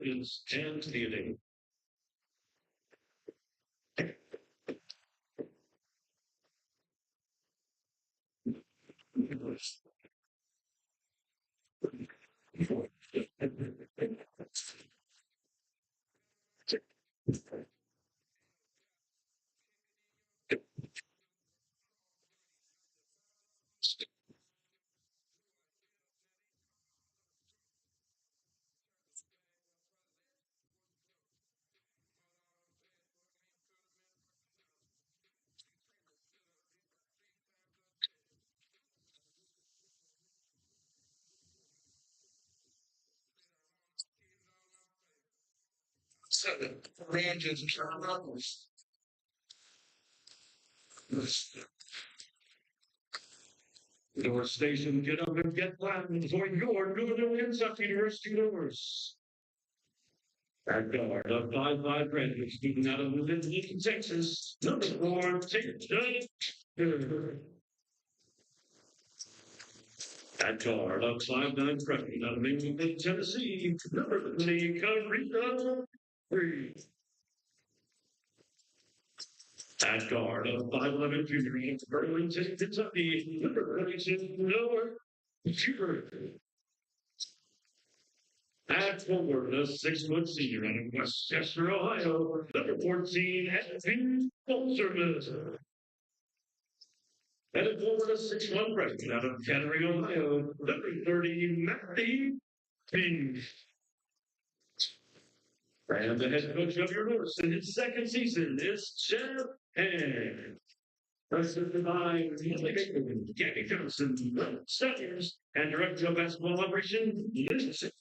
is 10 standing. Door station, get up and get Latin for your Northern Kentucky University doors. At guard, a 5'5" graduate student out of Midland, Texas, number 4, Taylor. At guard, a 5'9" freshman out of Midland, Tennessee, number 3, Karina. At guard, a 5'11" junior out of Burlington, Kentucky, number 22, Noah. At forward, a 6-foot senior out of Westchester, Ohio, number 14, Evan Bolserman. And at forward, a 6'1" freshman out of Kettering, Ohio, number 30, Matthew King. And the head coach of your Norse in his second season is Jeff Hand. President by Gabby Johnson, Studiers, and Director of Basketball Operation, Liz.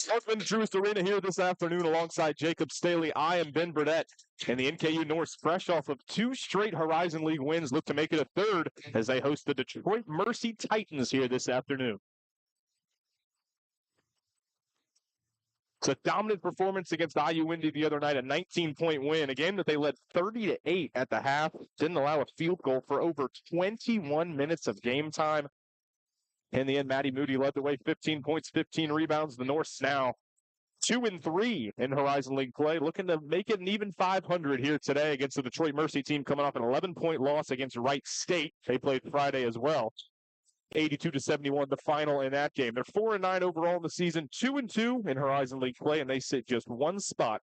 Welcome to Truist Arena here this afternoon alongside Jakob, Staley. I am Ben Burdette, and the NKU Norse, fresh off of 2 straight Horizon League wins, look to make it a third as they host the Detroit Mercy Titans here this afternoon. It's a dominant performance against IU-Indy the other night, a 19-point win, a game that they led 30-8 at the half, didn't allow a field goal for over 21 minutes of game time. In the end, Maddie Moody led the way, 15 points, 15 rebounds. The Norse now 2-3 in Horizon League play, looking to make it an even 500 here today against the Detroit Mercy team, coming off an 11-point loss against Wright State. They played Friday as well. 82-71, the final in that game. They're 4-9 overall in the season, 2-2 in Horizon League play, and they sit just one spot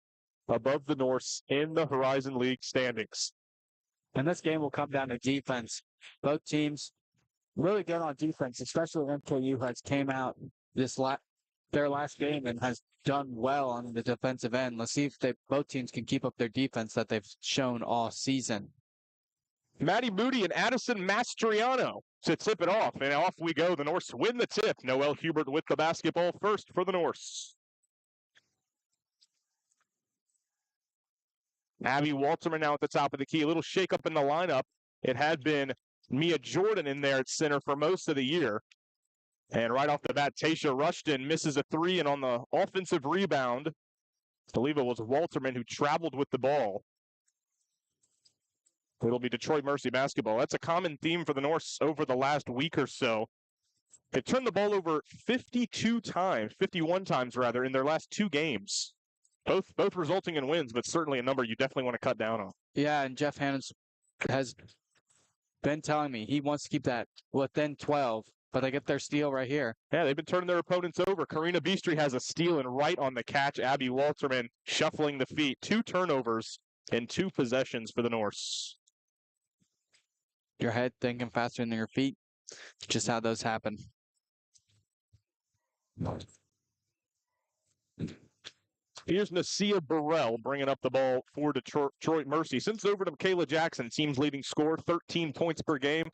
above the Norse in the Horizon League standings. And this game will come down to defense. Both teams really good on defense, especially NKU has came out their last game and has done well on the defensive end. Let's see if both teams can keep up their defense that they've shown all season. Maddie Moody and Addison Mastriano to tip it off, and off we go. The Norse win the tip. Noel Hubert with the basketball first for the Norse. Abby Walterman now at the top of the key. A little shake-up in the lineup. It had been Mia Jordan in there at center for most of the year. And right off the bat, Tasha Rushton misses a 3, and on the offensive rebound, I believe it was Walterman who traveled with the ball. It'll be Detroit Mercy basketball. That's a common theme for the Norse over the last week or so. They've turned the ball over 51 times rather, in their last 2 games. Both resulting in wins, but certainly a number you definitely want to cut down on. Yeah, and Jeff Hannons has been telling me he wants to keep that within 12, but they get their steal right here. Yeah, they've been turning their opponents over. Karina Beastry has a steal and right on the catch. Abby Walterman shuffling the feet. 2 turnovers and 2 possessions for the Norse. Your head thinking faster than your feet. Just how those happen. Here's Nasia Burrell bringing up the ball for Detroit Mercy. Since over to Kayla Jackson, team's leading scorer, 13 points per game.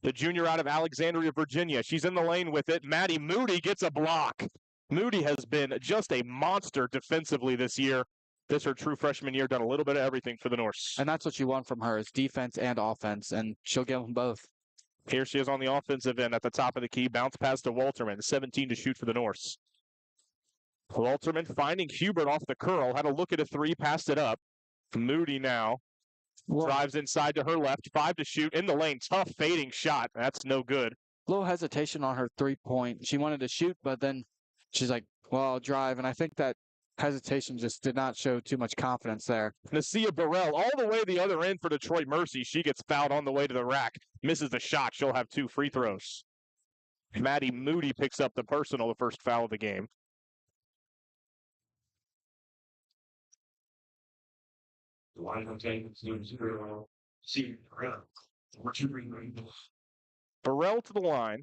The junior out of Alexandria, Virginia. She's in the lane with it. Maddie Moody gets a block. Moody has been just a monster defensively this year. This her true freshman year, done a little bit of everything for the Norse. And that's what you want from her is defense and offense, and she'll give them both. Here she is on the offensive end at the top of the key. Bounce pass to Walterman, 17 to shoot for the Norse. Walterman finding Hubert off the curl, had a look at a 3, passed it up. Moody now Well, Drives inside to her left, 5 to shoot in the lane. Tough fading shot. That's no good. little hesitation on her 3-point. She wanted to shoot, but then she's like, well, I'll drive. And I think that hesitation just did not show too much confidence there. Nasia Burrell all the way the other end for Detroit Mercy. She gets fouled on the way to the rack. Misses the shot. She'll have 2 free throws. Maddie Moody picks up the personal, the first foul of the game. The line of takes zero. See, what you bring? Burrell to the line,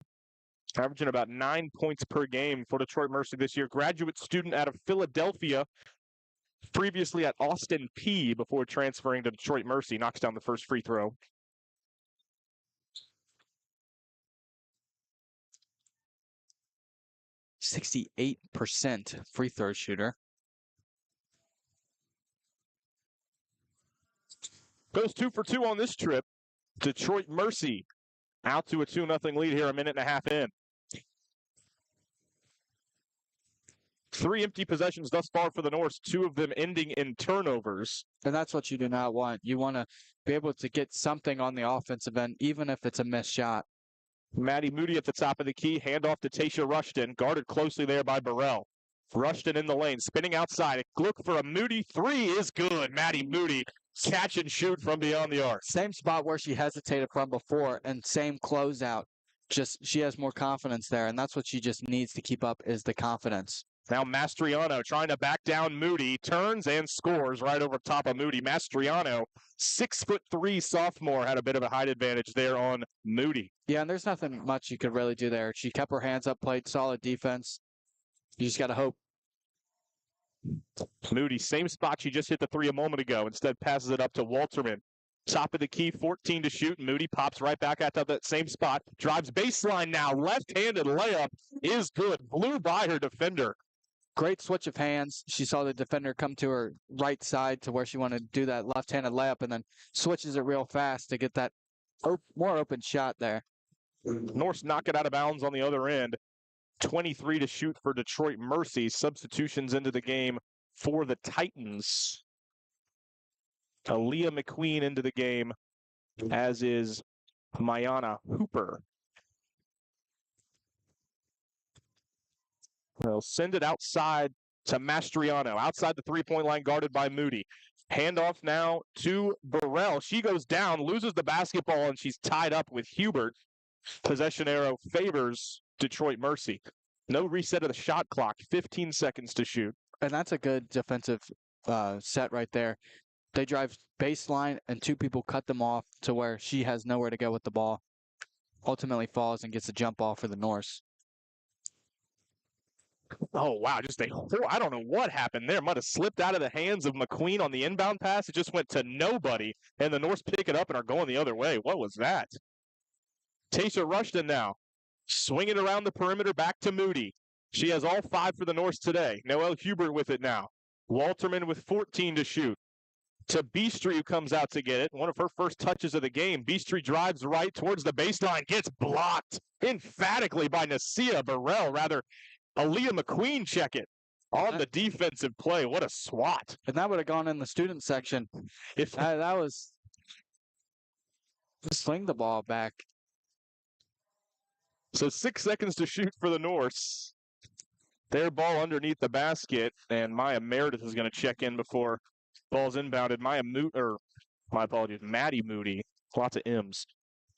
averaging about 9 points per game for Detroit Mercy this year. Graduate student out of Philadelphia, previously at Austin P before transferring to Detroit Mercy. Knocks down the first free throw. %68 free throw shooter. Goes 2 for 2 on this trip. Detroit Mercy out to a 2-0 lead here, a minute and a half in. 3 empty possessions thus far for the Norse, 2 of them ending in turnovers. And that's what you do not want. You want to be able to get something on the offensive end, even if it's a missed shot. Maddie Moody at the top of the key. Handoff to Tasha Rushton, guarded closely there by Burrell. Rushton in the lane, spinning outside. Look for a Moody. 3 is good. Maddie Moody, catch and shoot from beyond the arc. Same spot where she hesitated from before, and same closeout. Just she has more confidence there, and that's what she just needs to keep up is the confidence. Now Mastriano trying to back down Moody, turns and scores right over top of Moody. Mastriano, 6'3" sophomore, had a bit of a height advantage there on Moody. Yeah, and there's nothing much you could really do there. She kept her hands up, played solid defense. You just got to hope. Moody, same spot she just hit the 3 a moment ago. Instead passes it up to Walterman. Top of the key, 14 to shoot. Moody pops right back out to that same spot. Drives baseline now. Left-handed layup is good. Blew by her defender. Great switch of hands. She saw the defender come to her right side to where she wanted to do that left-handed layup and then switches it real fast to get that more open shot there. Norse knock it out of bounds on the other end. 23 to shoot for Detroit Mercy. Substitutions into the game for the Titans. Aaliyah McQueen into the game, as is Mayana Hooper. They'll send it outside to Mastriano, outside the 3-point line, guarded by Moody. Handoff now to Burrell. She goes down, loses the basketball, and she's tied up with Hubert. Possession arrow favors Detroit Mercy. No reset of the shot clock, 15 seconds to shoot. And that's a good defensive set right there. They drive baseline, and 2 people cut them off to where she has nowhere to go with the ball. Ultimately falls and gets a jump ball for the Norse. Oh, wow. I don't know what happened there. Might have slipped out of the hands of McQueen on the inbound pass. It just went to nobody, and the Norse pick it up and are going the other way. What was that? Tasha Rushton now, swinging around the perimeter back to Moody. She has all 5 for the Norse today. Noelle Hubert with it now. Walterman with 14 to shoot. To Beastry, who comes out to get it. One of her first touches of the game. Beastry drives right towards the baseline. Gets blocked emphatically by Nasia Burrell. Rather, Aaliyah McQueen check it on the defensive play. What a swat. And that would have gone in the student section. If That was sling the ball back. So 6 seconds to shoot for the Norse. Their ball underneath the basket, and Maya Meredith is going to check in before ball's inbounded. Maddie Moody, lots of M's,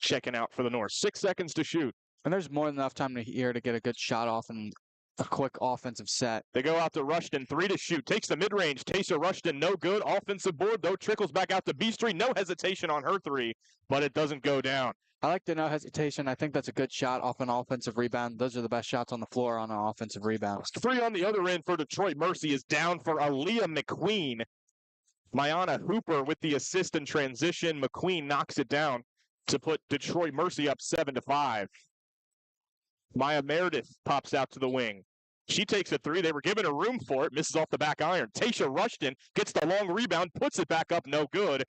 checking out for the Norse. 6 seconds to shoot. And there's more than enough time here to get a good shot off and a quick offensive set. They go out to Rushton, 3 to shoot. Takes the mid-range. Tasha Rushton, no good. Offensive board, though, trickles back out to Beastry. No hesitation on her 3, but it doesn't go down. I like the no hesitation. I think that's a good shot off an offensive rebound. Those are the best shots on the floor on an offensive rebound. 3 on the other end for Detroit Mercy is down for Aaliyah McQueen. Mayana Hooper with the assist in transition. McQueen knocks it down to put Detroit Mercy up 7-5. Maya Meredith pops out to the wing. She takes a 3. They were given a room for it. Misses off the back iron. Tasha Rushton gets the long rebound, puts it back up, no good.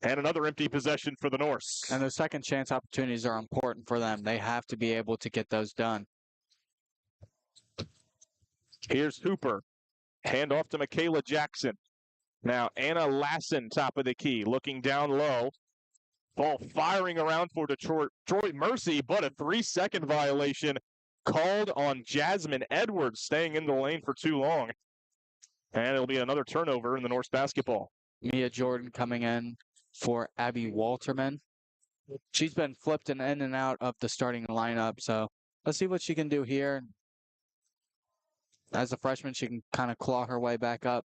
And another empty possession for the Norse. And those second chance opportunities are important for them. They have to be able to get those done. Here's Hooper. Hand off to Michaela Jackson. Now, Anna Lassen, top of the key, looking down low. Ball firing around for Detroit Mercy, but a 3-second violation called on Jasmine Edwards, staying in the lane for too long. And it'll be another turnover in the Norse basketball. Mia Jordan coming in for Abby Walterman. She's been flipped in and out of the starting lineup, so let's see what she can do here. As a freshman, she can kind of claw her way back up.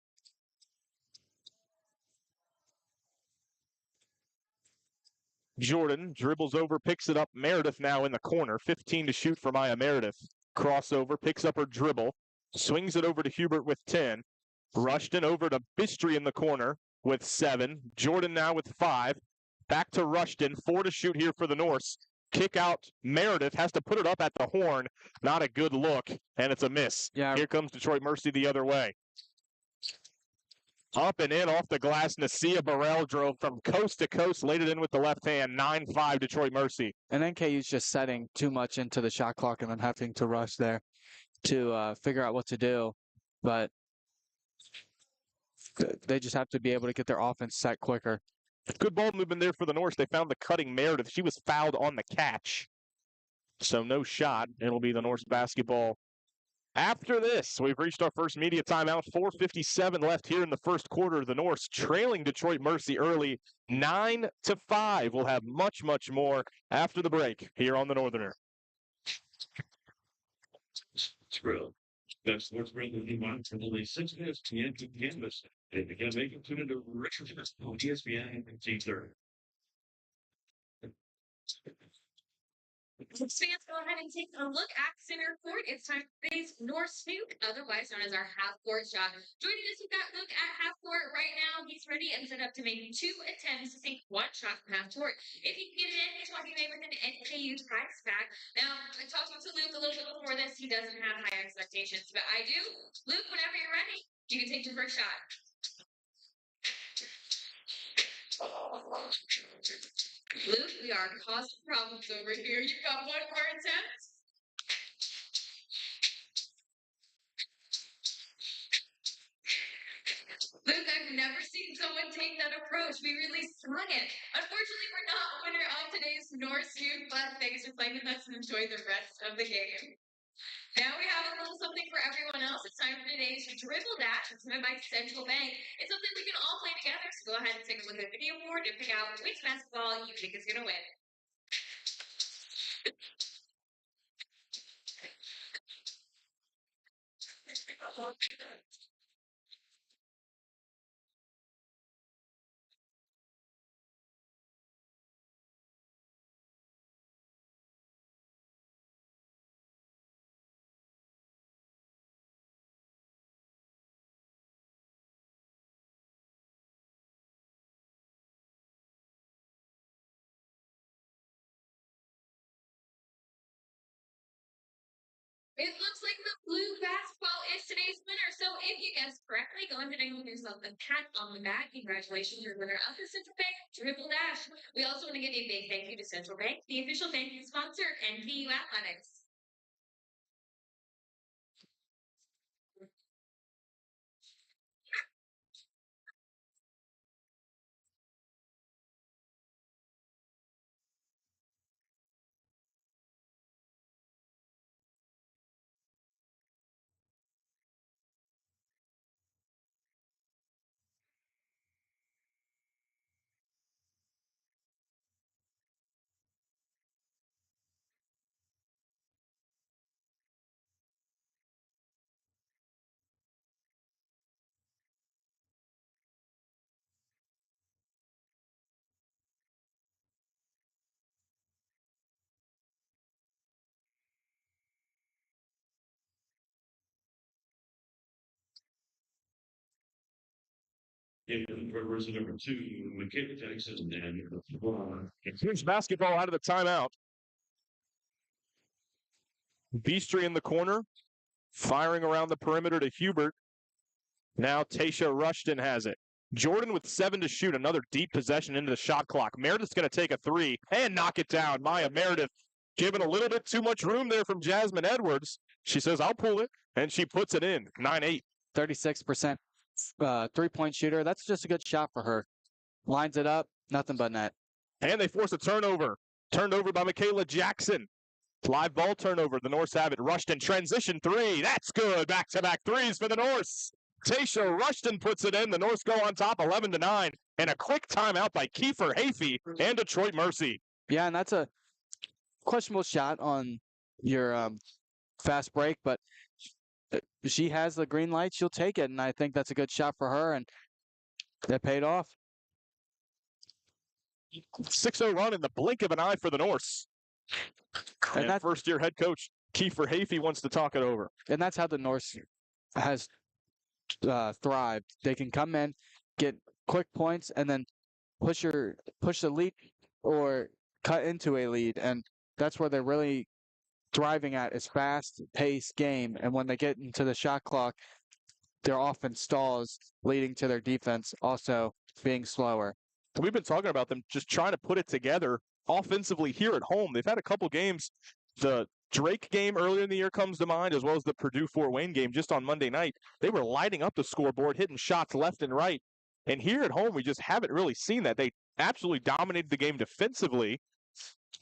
Jordan dribbles over, picks it up. Meredith now in the corner. 15 to shoot for Maya Meredith. Crossover, picks up her dribble, swings it over to Hubert with 10. Rushton over to Bistry in the corner with 7. Jordan now with 5. Back to Rushton. 4 to shoot here for the Norse. Kick out. Meredith has to put it up at the horn. Not a good look, and it's a miss. Yeah. Here comes Detroit Mercy the other way. Up and in off the glass. Nasia Burrell drove from coast to coast, laid it in with the left hand. 9-5 Detroit Mercy. And NKU's just setting too much into the shot clock and then having to rush there to figure out what to do. But they just have to be able to get their offense set quicker. Good ball movement there for the Norse. They found the cutting Meredith. She was fouled on the catch. So no shot. It'll be the Norse basketball. After this, we've reached our first media timeout. 4:57 left here in the first quarter. The Norse trailing Detroit Mercy early, 9-5. We'll have much, much more after the break here on the Northerner. Skrill. That's sports break with the for only 6 minutes to empty canvas. They began making tune into Richard on ESPN and T30. Fans, go ahead and take a look at center court. It's time for today's Norse Nuke, otherwise known as our half-court shot. Joining us with that look at half-court right now, he's ready and set up to make 2 attempts to sink 1 shot from half-court. If he can get it in, he's walking away with an NKU prize pack. Now, I talked to Luke a little bit before this. He doesn't have high expectations, but I do. Luke, whenever you're ready, you can take your first shot. Luke, we are causing problems over here. You've got 1 more attempt. Luke, I've never seen someone take that approach. We really swung it. Unfortunately, we're not a winner on today's Norse Nuke, but thanks for playing with us and enjoy the rest of the game. Now we have a little something for everyone else. It's time for today's Dribble Dash. It's made by Central Bank. It's something we can all play together, so go ahead and take a look at the video board and pick out which basketball you think is going to win. It looks like the blue basketball is today's winner. So if you guessed correctly, go ahead and give yourself a pat on the back. Congratulations, you're winner of the Central Bank Dribble Dash. We also want to give a big thank you to Central Bank, the official banking sponsor of NKU Athletics. Person number 2, McKinney Jackson, and Here's basketball out of the timeout. Beastry in the corner, firing around the perimeter to Hubert. Now Tasha Rushton has it. Jordan with 7 to shoot, another deep possession into the shot clock. Meredith's going to take a 3 and knock it down. Maya Meredith given a little bit too much room there from Jasmine Edwards. She says, I'll pull it, and she puts it in. 9-8. 36% three-point shooter. That's just a good shot for her. Lines it up, nothing but net. And they force a turnover. Turned over by Michaela Jackson. Live ball turnover. The Norse have it. Rushton transition three. That's good. Back-to-back threes for the Norse. Tasha Rushton puts it in. The Norse go on top 11-9. And a quick timeout by Kiefer Hafey and Detroit Mercy. Yeah, and that's a questionable shot on your fast break, but she has the green light. She'll take it, and I think that's a good shot for her, and that paid off. 6-0 run in the blink of an eye for the Norse. And that first-year head coach Kiefer Hafey wants to talk it over. And that's how the Norse has thrived. They can come in, get quick points, and then push the lead or cut into a lead. And that's where they're really thriving at, is fast-paced game. And when they get into the shot clock, their offense stalls, leading to their defense also being slower. We've been talking about them just trying to put it together offensively here at home. They've had a couple games. The Drake game earlier in the year comes to mind, as well as the Purdue-Fort Wayne game just on Monday night. They were lighting up the scoreboard, hitting shots left and right. And here at home, we just haven't really seen that. They absolutely dominated the game defensively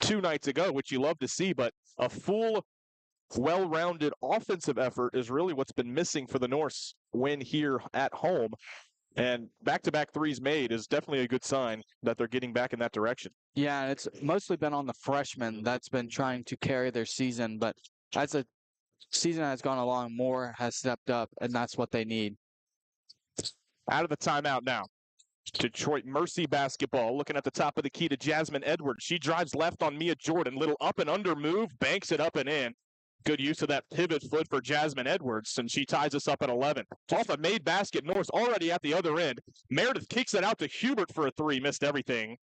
2 nights ago, which you love to see, but a full, well-rounded offensive effort is really what's been missing for the Norse win here at home. And back-to-back threes made is definitely a good sign that they're getting back in that direction. Yeah, and it's mostly been on the freshmen that's been trying to carry their season. But as the season has gone along, more has stepped up, and that's what they need. Out of the timeout now. Detroit Mercy basketball. Looking at the top of the key to Jasmine Edwards. She drives left on Mia Jordan. Little up and under move. Banks it up and in. Good use of that pivot foot for Jasmine Edwards, and she ties us up at 11. Off a made basket, Norse already at the other end. Meredith kicks it out to Hubert for a three, missed everything.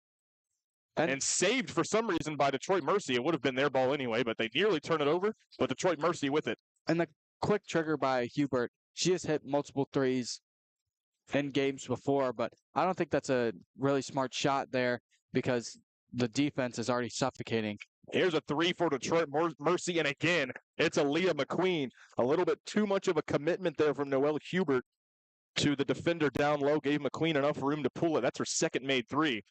And saved for some reason by Detroit Mercy. It would have been their ball anyway, but they nearly turn it over, but Detroit Mercy with it. And the quick trigger by Hubert. She has hit multiple threes in games before, but I don't think that's a really smart shot there because the defense is already suffocating. Here's a three for Detroit Mercy, and again, it's Aaliyah McQueen. A little bit too much of a commitment there from Noelle Hubert to the defender down low. Gave McQueen enough room to pull it. That's her second made three.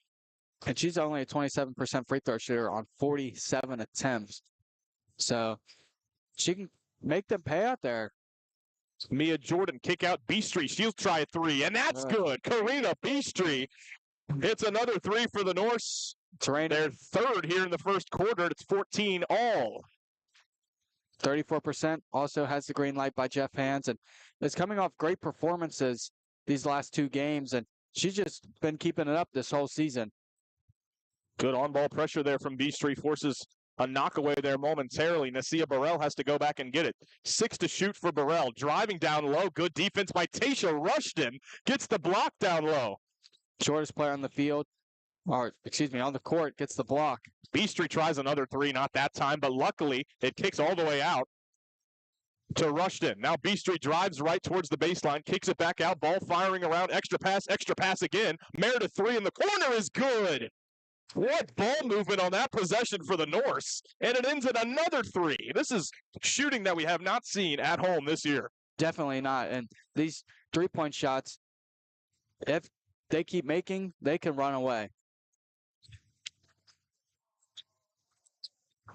And she's only a 27% free throw shooter on 47 attempts. So she can make them pay out there. Mia Jordan kick out Beastry. She'll try a three, and that's good. Karina Beastry hits another three for the Norse. They're third here in the first quarter. It's 14 all. 34% also has the green light by Jeff Hands, and is coming off great performances these last 2 games, and she's just been keeping it up this whole season. Good on-ball pressure there from Beastry. Forces a knockaway there momentarily. Nasia Burrell has to go back and get it. 6 to shoot for Burrell. Driving down low. Good defense by Tasha Rushton. Gets the block down low. Shortest player on the field. Or, excuse me, on the court, gets the block. Beastry tries another three, not that time, but luckily it kicks all the way out to Rushton. Now Beastry drives right towards the baseline, kicks it back out, ball firing around, extra pass again. Meredith three in the corner is good. What ball movement on that possession for the Norse, and it ends in another three. This is shooting that we have not seen at home this year. Definitely not, and these three-point shots, if they keep making, they can run away.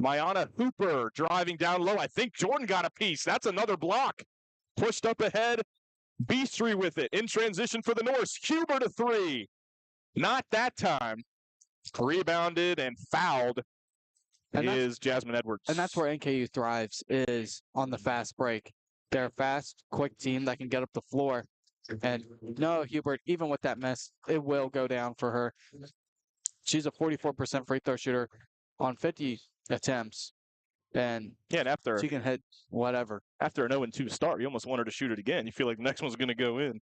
Mayana Hooper driving down low. I think Jordan got a piece. That's another block. Pushed up ahead. Beastry with it. In transition for the Norse. Hubert a three. Not that time. Rebounded and fouled is Jasmine Edwards. And that's where NKU thrives, is on the fast break. They're a fast, quick team that can get up the floor. And no, Hubert, even with that mess, it will go down for her. She's a 44% free throw shooter on 50 attempts. And after she can hit whatever. After an 0-2 start, you almost want her to shoot it again. You feel like the next one's going to go in.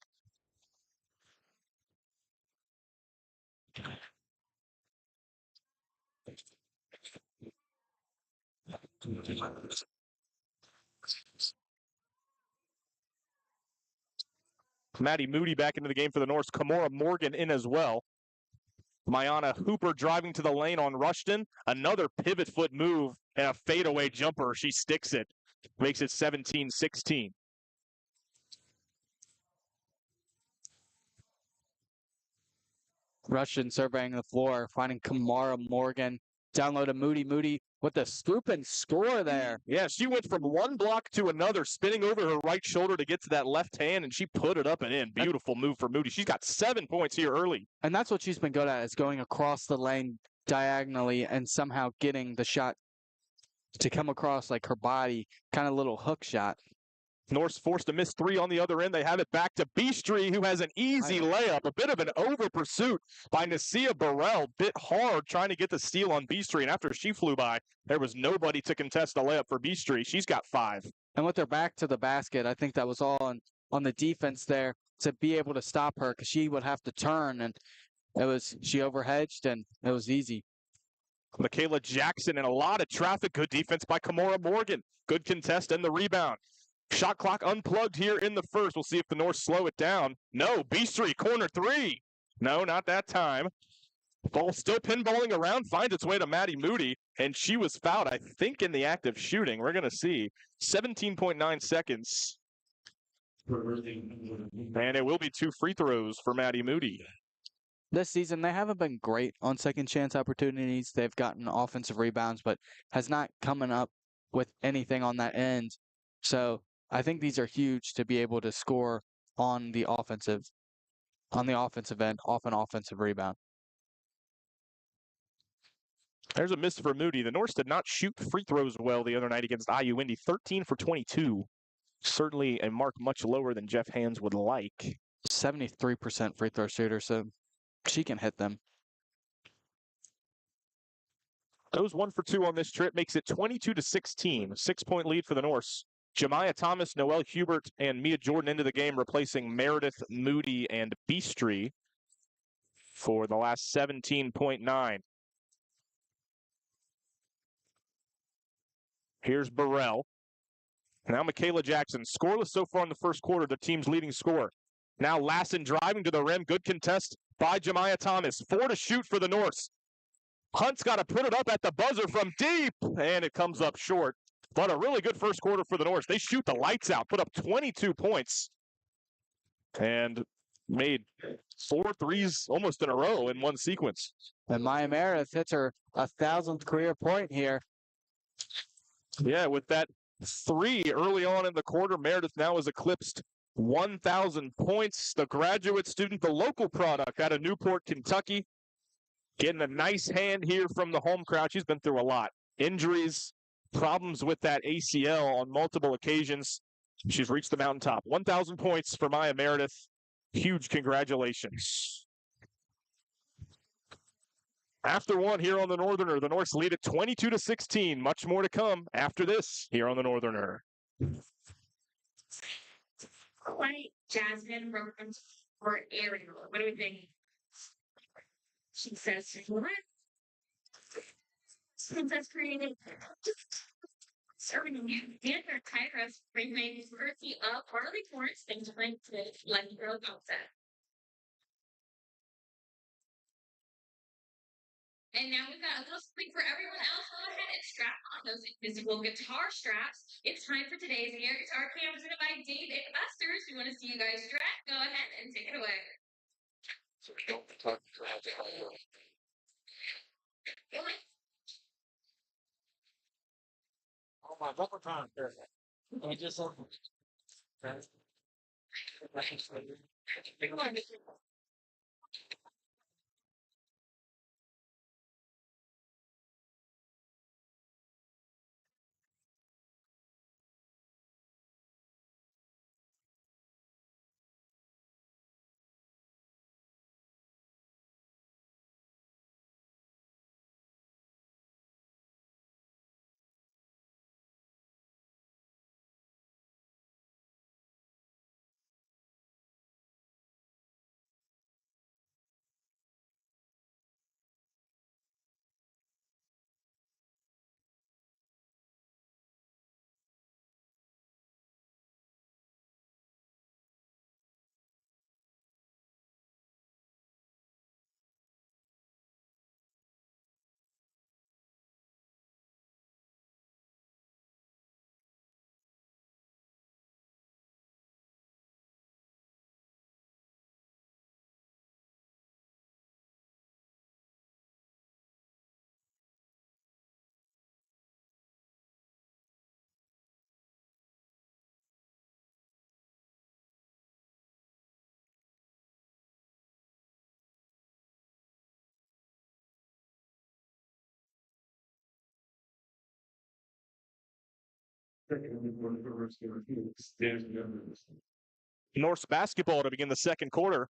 Maddie Moody back into the game for the Norse. Kamora Morgan in as well. Mayana Hooper driving to the lane on Rushton. Another pivot foot move and a fadeaway jumper. She sticks it. Makes it 17-16. Russian surveying the floor, finding Kamara Morgan. Down low to Moody. Moody with the scoop and score there. Yeah, she went from one block to another, spinning over her right shoulder to get to that left hand, and she put it up and in. Beautiful move for Moody. She's got 7 points here early. And that's what she's been good at, is going across the lane diagonally and somehow getting the shot to come across like her body, kind of little hook shot. Norse forced to miss 3 on the other end. They have it back to Beastry, who has an easy layup. A bit of an over pursuit by Nasia Burrell. Bit hard trying to get the steal on Beastry. And after she flew by, there was nobody to contest the layup for Beastry. She's got 5. And with her back to the basket, I think that was all on the defense there to be able to stop her, because she would have to turn, and she overhedged, and it was easy. Michaela Jackson and a lot of traffic. Good defense by Kamora Morgan. Good contest and the rebound. Shot clock unplugged here in the first. We'll see if the North slow it down. No, Beastry, corner 3. No, not that time. Ball still pinballing around, finds its way to Maddie Moody, and she was fouled, I think, in the act of shooting. We're going to see. 17.9 seconds. And it will be 2 free throws for Maddie Moody. This season, they haven't been great on second chance opportunities. They've gotten offensive rebounds, but has not coming up with anything on that end. So I think these are huge to be able to score on the offensive end, off an offensive rebound. There's a miss for Moody. The Norse did not shoot free throws well the other night against IU Indy. 13 for 22. Certainly a mark much lower than Jeff Hands would like. 73% free throw shooter, so she can hit them. Those 1 for 2 on this trip makes it 22-16. 6-point lead for the Norse. Jemiah Thomas, Noelle Hubert, and Mia Jordan into the game, replacing Meredith, Moody, and Beastry for the last 17.9. Here's Burrell. Now Michaela Jackson. Scoreless so far in the first quarter, the team's leading scorer. Now Lassen driving to the rim. Good contest by Jemiah Thomas. 4 to shoot for the Norse. Hunt's got to put it up at the buzzer from deep, and it comes up short. But a really good first quarter for the Norse. They shoot the lights out, put up 22 points, and made 4 threes almost in a row in one sequence. And Maya Meredith hits her 1,000th career point here. Yeah, with that 3 early on in the quarter, Meredith now has eclipsed 1,000 points. The graduate student, the local product out of Newport, Kentucky, getting a nice hand here from the home crowd. She's been through a lot. Injuries, problems with that ACL on multiple occasions. She's reached the mountaintop. 1,000 points for Maya Meredith. Huge congratulations. After 1 here on the Northerner, the Norse lead at 22-16. Much more to come after this here on the Northerner. Quite Jasmine Roman's or Ariel. What do we think? She says, what? Princess created. Serving Danner Tyrus remains courtesy of Harley Forest and joined to Lenny Girl Outset. And now we've got a little something for everyone else. Go ahead and strap on those invisible guitar straps. It's time for today's air guitar cam presented by David Masters. We want to see you guys strap. Go ahead and take it away. Oh my God. I just Norse basketball to begin the second quarter.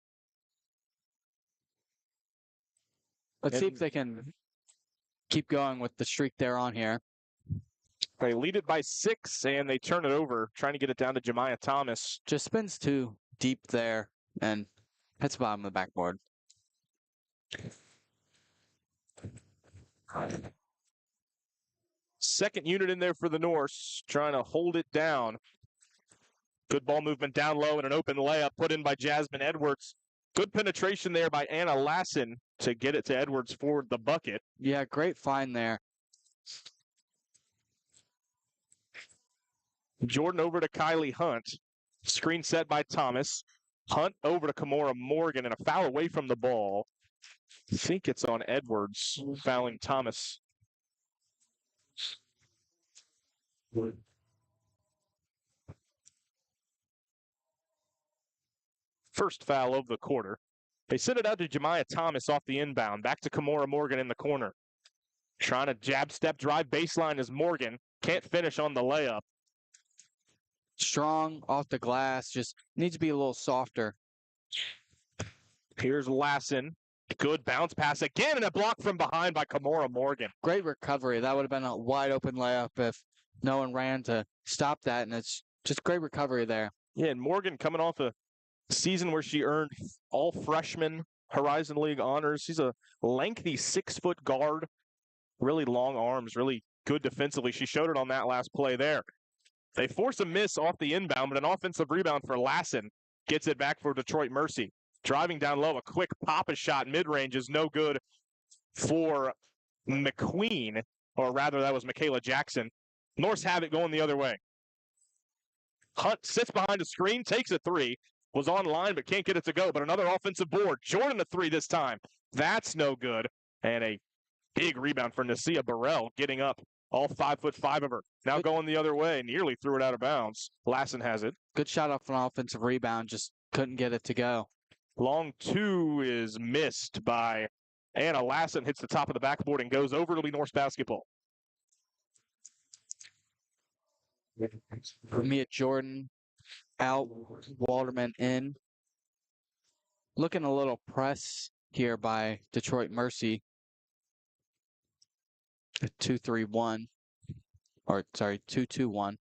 Let's see if they can keep going with the streak they're on here. They lead it by 6, and they turn it over, trying to get it down to Jemiah Thomas. Just spins too deep there and hits the bottom of the backboard. Second unit in there for the Norse, trying to hold it down. Good ball movement down low and an open layup put in by Jasmine Edwards. Good penetration there by Anna Lassen to get it to Edwards for the bucket. Yeah, great find there. Jordan over to Kylie Hunt. Screen set by Thomas. Hunt over to Kimora Morgan and a foul away from the ball. I think it's on Edwards fouling Thomas. First foul of the quarter. They send it out to Jemiah Thomas off the inbound. Back to Kimora Morgan in the corner. Trying to jab step drive baseline is Morgan. Can't finish on the layup. Strong off the glass, just needs to be a little softer. Here's Lassen. Good bounce pass again and a block from behind by Kimora Morgan. Great recovery. That would have been a wide open layup if no one ran to stop that, and it's just great recovery there. Yeah, and Morgan coming off a season where she earned all freshman Horizon League honors. She's a lengthy 6-foot guard, really long arms, really good defensively. She showed it on that last play there. They force a miss off the inbound, but an offensive rebound for Lassen gets it back for Detroit Mercy. Driving down low, a quick pop-a shot mid-range is no good for McQueen, or rather that was Michaela Jackson. Norse have it going the other way. Hunt sits behind a screen, takes a three, was on line but can't get it to go, but another offensive board. Jordan a three this time. That's no good. And a big rebound for Nasia Burrell, getting up all 5'5" of her. Now going the other way, nearly threw it out of bounds. Lassen has it. Good shot off an offensive rebound, just couldn't get it to go. Long two is missed by Anna Lassen, hits the top of the backboard and goes over. It'll be Norse basketball. Mia Jordan out, Walterman in. Looking a little press here by Detroit Mercy. 2-3-1. Or, sorry, 2-2-1.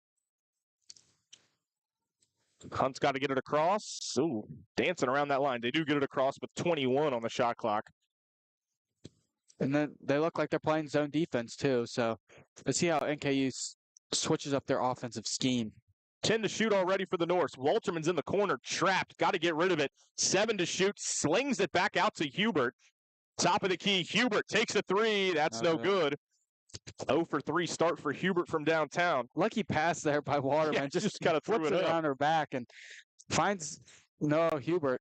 Hunt's got to get it across. Ooh, dancing around that line. They do get it across with 21 on the shot clock. And then they look like they're playing zone defense too. So let's see how NKU switches up their offensive scheme. 10 to shoot already for the Norse. Walterman's in the corner, trapped. Got to get rid of it. 7 to shoot. Slings it back out to Hubert. Top of the key. Hubert takes a three. That's no good. 0 for 3 start for Hubert from downtown. Lucky pass there by Waterman. Yeah, just kind of threw flips it around her back and finds Hubert.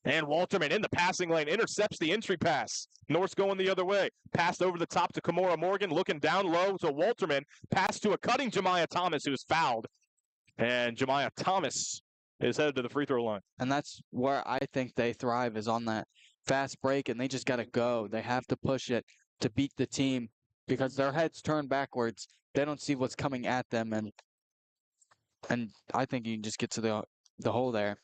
And Walterman in the passing lane intercepts the entry pass. Norse going the other way. Passed over the top to Kimora Morgan, looking down low to Walterman. Pass to a cutting Jemiah Thomas, who's fouled. And Jemiah Thomas is headed to the free throw line. And that's where I think they thrive, is on that fast break, and they just got to go. They have to push it to beat the team because their heads turn backwards. They don't see what's coming at them, and I think you can just get to the hole there.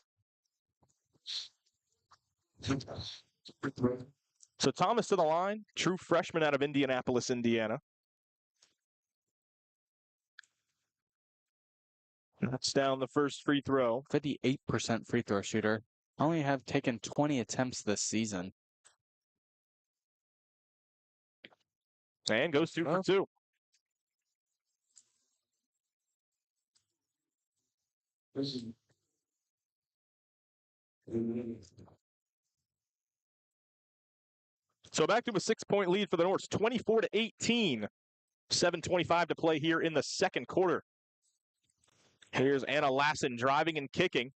So Thomas to the line, true freshman out of Indianapolis, Indiana. That's down the first free throw. 58% free throw shooter. Only have taken 20 attempts this season. And goes 2 for 2. So back to a 6-point lead for the Norse, 24-18. 7:25 to play here in the second quarter. Here's Anna Lassen driving and kicking.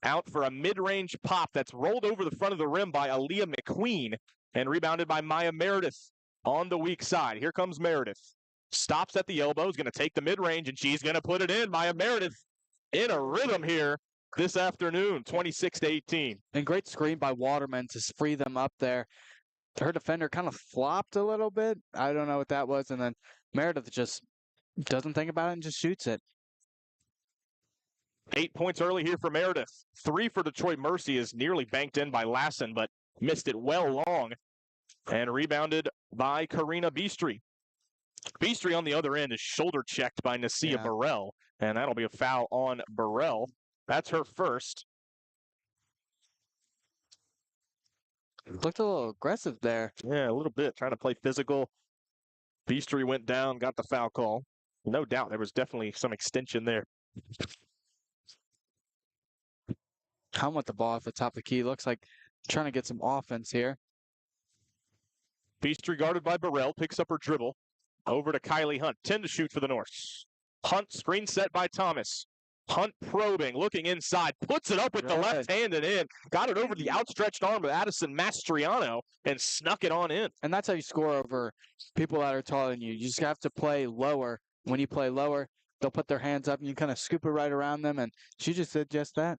Out for a mid-range pop that's rolled over the front of the rim by Aaliyah McQueen and rebounded by Maya Meredith on the weak side. Here comes Meredith. Stops at the elbow, is going to take the mid-range, and she's going to put it in. Maya Meredith in a rhythm here this afternoon, 26-18. And great screen by Waterman to free them up there. Her defender kind of flopped a little bit. I don't know what that was. And then Meredith just doesn't think about it and just shoots it. 8 points early here for Meredith. 3 for Detroit Mercy is nearly banked in by Lassen, but missed it well long. And rebounded by Karina Beastry. Beastry on the other end is shoulder checked by Nasia Yeah. Burrell, and that'll be a foul on Burrell. That's her first. Looked a little aggressive there. Yeah, a little bit, trying to play physical. Beastry went down, got the foul call. No doubt there was definitely some extension there. Come with the ball off the top of the key. Looks like trying to get some offense here. Beastry guarded by Burrell, picks up her dribble. Over to Kylie Hunt, 10 to shoot for the Norse. Hunt, screen set by Thomas. Hunt probing, looking inside, puts it up with the Good. left hand and in. Got it over the outstretched arm of Addison Mastriano and snuck it on in. And that's how you score over people that are taller than you. You just have to play lower. When you play lower, they'll put their hands up and you kind of scoop it right around them. And she just did just that.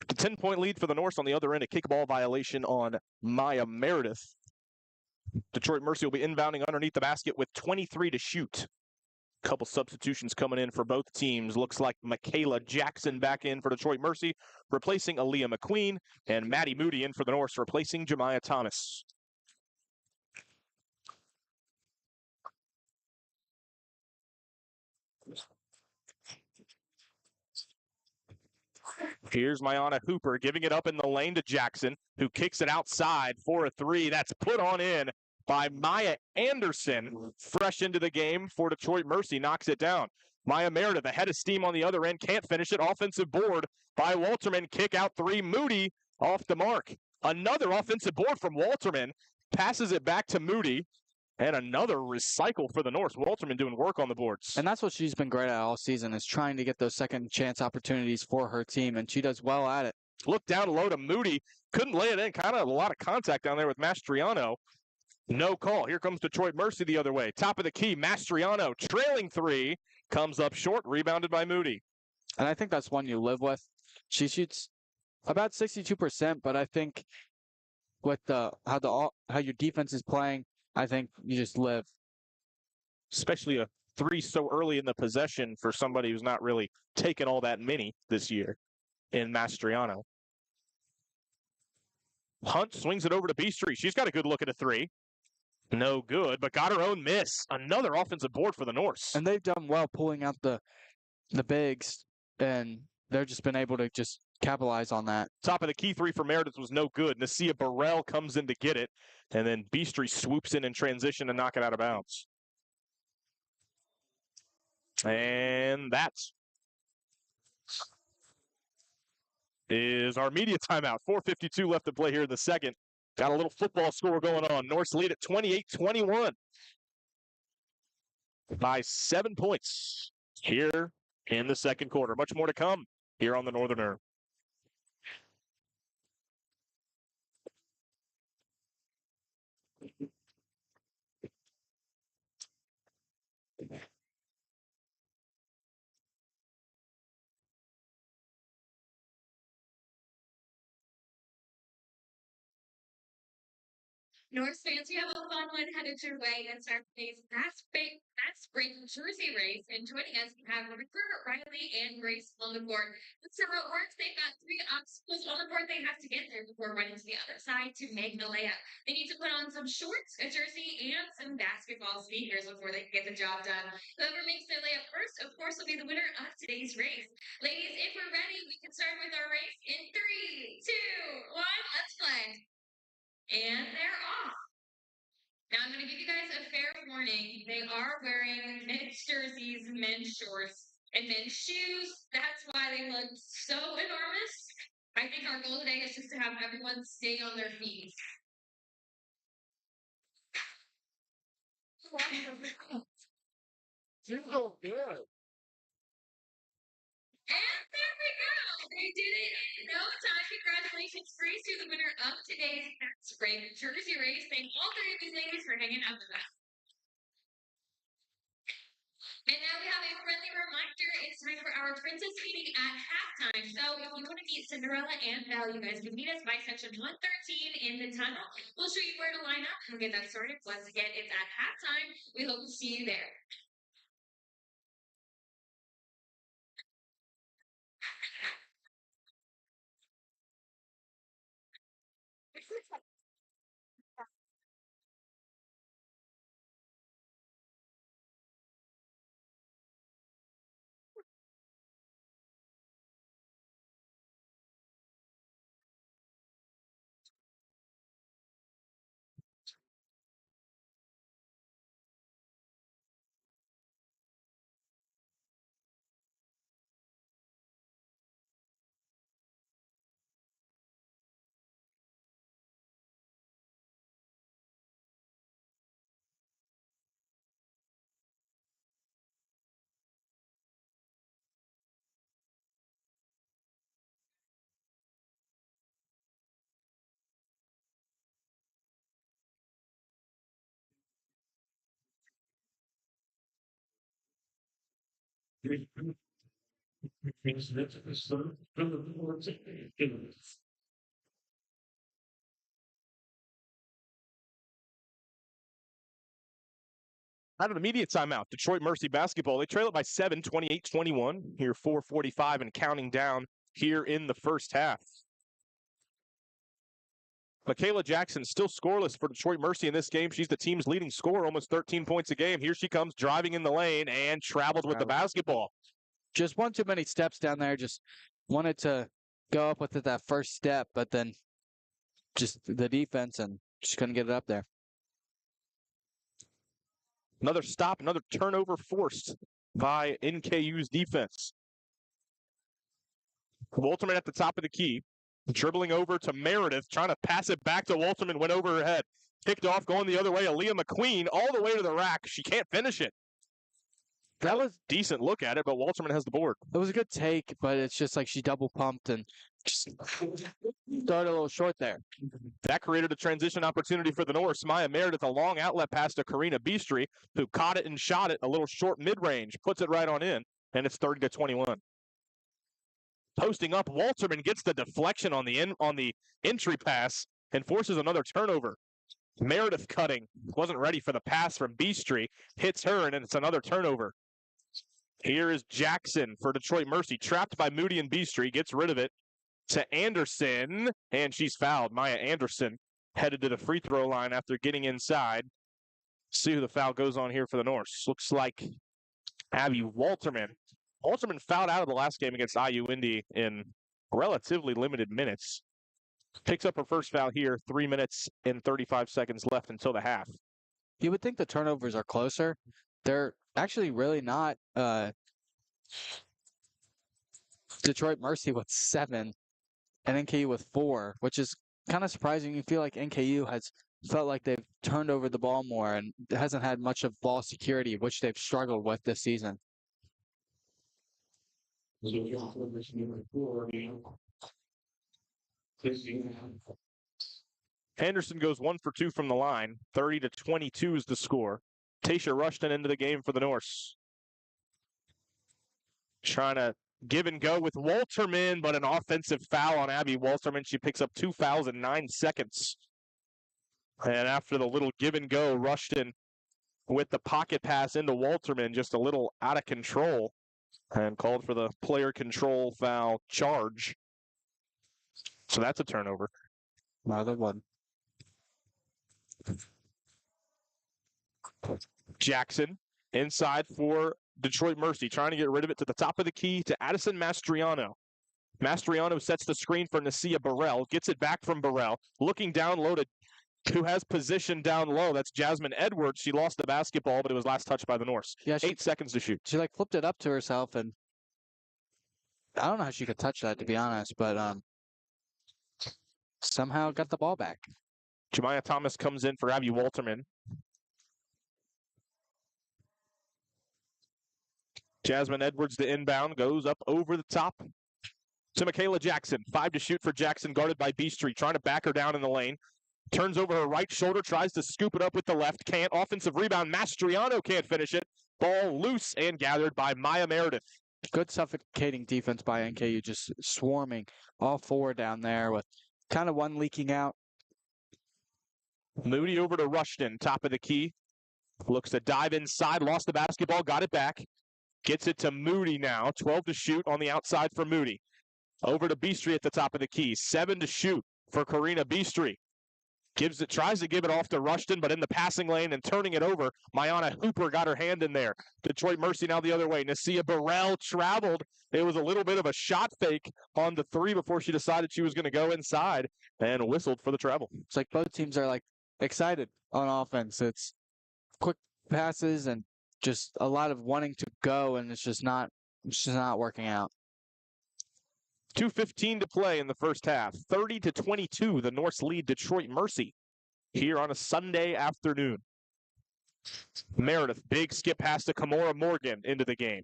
A 10-point lead for the Norse on the other end. A kickball violation on Maya Meredith. Detroit Mercy will be inbounding underneath the basket with 23 to shoot. Couple substitutions coming in for both teams. Looks like Michaela Jackson back in for Detroit Mercy, replacing Aaliyah McQueen, and Maddie Moody in for the Norse, replacing Jemiah Thomas. Here's Mayana Hooper giving it up in the lane to Jackson, who kicks it outside for a 3. That's put on in by Maya Anderson, fresh into the game for Detroit Mercy, knocks it down. Maya Meredith ahead of steam on the other end, can't finish it. Offensive board by Walterman, kick out 3. Moody off the mark. Another offensive board from Walterman, passes it back to Moody, and another recycle for the Norse. Walterman doing work on the boards. And that's what she's been great at all season, is trying to get those second chance opportunities for her team. And she does well at it. Look down low to Moody, couldn't lay it in. Kind of a lot of contact down there with Mastriano. No call. Here comes Detroit Mercy the other way. Top of the key, Mastriano trailing 3, comes up short, rebounded by Moody. And I think that's one you live with. She shoots about 62%, but I think with how your defense is playing, I think you just live. Especially a 3 so early in the possession for somebody who's not really taken all that many this year in Mastriano. Hunt swings it over to Beastry. She's got a good look at a 3. No good, but got her own miss. Another offensive board for the Norse. And they've done well pulling out the bigs, and they've just been able to just capitalize on that. Top of the key 3 for Meredith was no good. Nasia Burrell comes in to get it, and then Beastry swoops in transition and knock it out of bounds. And that is our media timeout. 4:52 left to play here in the second. Got a little football score going on. Norse lead at 28-21 by 7 points here in the second quarter. Much more to come here on the Northerner. Norse fans, we have a fun one headed your way. It's our today's fast break jersey race. And joining us, we have Ricker, Riley, and Grace on the board. Let's see how it works. They've got 3 obstacles on the board they have to get there before running to the other side to make the layup. They need to put on some shorts, a jersey, and some basketball sneakers before they can get the job done. Whoever makes their layup first, of course, will be the winner of today's race. Ladies, if we're ready, we can start with our race in 3, 2, 1. Let's play. And they're off. Now I'm going to give you guys a fair warning. They are wearing men's jerseys, men's shorts, and men's shoes. That's why they look so enormous. I think our goal today is just to have everyone stay on their feet. And there we go. They did it in no time. Congratulations, Grace, to the winner of today's fast break jersey race. Thank all 3 of these ladies for hanging out with us. And now we have a friendly reminder. It's time for our princess meeting at halftime. So if you want to meet Cinderella and Belle, you guys can meet us by section 113 in the tunnel. We'll show you where to line up and get that started. Once again, it's at halftime. We hope to see you there. Out of the immediate timeout, Detroit Mercy basketball. They trail it by 7, 28-21. Here, 4:45 and counting down here in the first half. Michaela Jackson still scoreless for Detroit Mercy in this game. She's the team's leading scorer, almost 13 points a game. Here she comes driving in the lane and traveled with the basketball. Just one too many steps down there. Just wanted to go up with it that first step, but then just the defense and just couldn't get it up there. Another stop, another turnover forced by NKU's defense. Walterman at the top of the key, dribbling over to Meredith, trying to pass it back to Walterman, went over her head. Picked off, going the other way, Aaliyah McQueen, all the way to the rack. She can't finish it. That was a decent look at it, but Walterman has the board. It was a good take, but it's just like she double pumped and just started a little short there. That created a transition opportunity for the Norse. Maya Meredith, a long outlet pass to Karina Beastry, who caught it and shot it a little short mid-range, puts it right on in, and it's 30-21. Posting up, Walterman gets the deflection on the entry pass and forces another turnover. Meredith cutting, wasn't ready for the pass from Beastry, hits her, and it's another turnover. Here is Jackson for Detroit Mercy, trapped by Moody and Beastry, gets rid of it to Anderson, and she's fouled. Maya Anderson headed to the free throw line after getting inside. See who the foul goes on here for the Norse. Looks like Abby Walterman. Walterman fouled out of the last game against IU Indy in relatively limited minutes. Picks up her first foul here, 3 minutes and 35 seconds left until the half. You would think the turnovers are closer. They're actually really not. Detroit Mercy with 7 and NKU with 4, which is kind of surprising. You feel like NKU has felt like they've turned over the ball more and hasn't had much of ball security, which they've struggled with this season. Henderson goes 1 for 2 from the line. 30-22 is the score. Tasha Rushton into the game for the Norse. Trying to give and go with Walterman, but an offensive foul on Abby Walterman. She picks up 2 fouls in 9 seconds. And after the little give and go, Rushton with the pocket pass into Walterman, just a little out of control, and called for the player control foul charge. So that's a turnover. Another one. Jackson inside for Detroit Mercy, trying to get rid of it to the top of the key to Addison Mastriano. Mastriano sets the screen for Nasia Burrell, gets it back from Burrell, looking down low to who has position down low. That's Jasmine Edwards. She lost the basketball, but it was last touched by the Norse. Yeah, 8 seconds to shoot. She like flipped it up to herself, and I don't know how she could touch that, to be honest, but somehow got the ball back. Jemiah Thomas comes in for Abby Walterman. Jasmine Edwards, the inbound, goes up over the top to Michaela Jackson. 5 to shoot for Jackson, guarded by Beastry, trying to back her down in the lane. Turns over her right shoulder, tries to scoop it up with the left. Can't. Offensive rebound. Mastriano can't finish it. Ball loose and gathered by Maya Meredith. Good suffocating defense by NKU, just swarming all 4 down there with kind of one leaking out. Moody over to Rushton, top of the key. Looks to dive inside, lost the basketball, got it back. Gets it to Moody now. 12 to shoot on the outside for Moody. Over to Beastry at the top of the key. 7 to shoot for Karina Beastry. Tries to give it off to Rushton, but in the passing lane and turning it over, Mayana Hooper got her hand in there. Detroit Mercy now the other way. Nasia Burrell traveled. It was a little bit of a shot fake on the 3 before she decided she was going to go inside and whistled for the travel. It's like both teams are like excited on offense. It's quick passes and just a lot of wanting to go, and it's just not working out. 2:15 to play in the first half. 30-22, the Norse lead Detroit Mercy here on a Sunday afternoon. Meredith, big skip pass to Kamora Morgan into the game.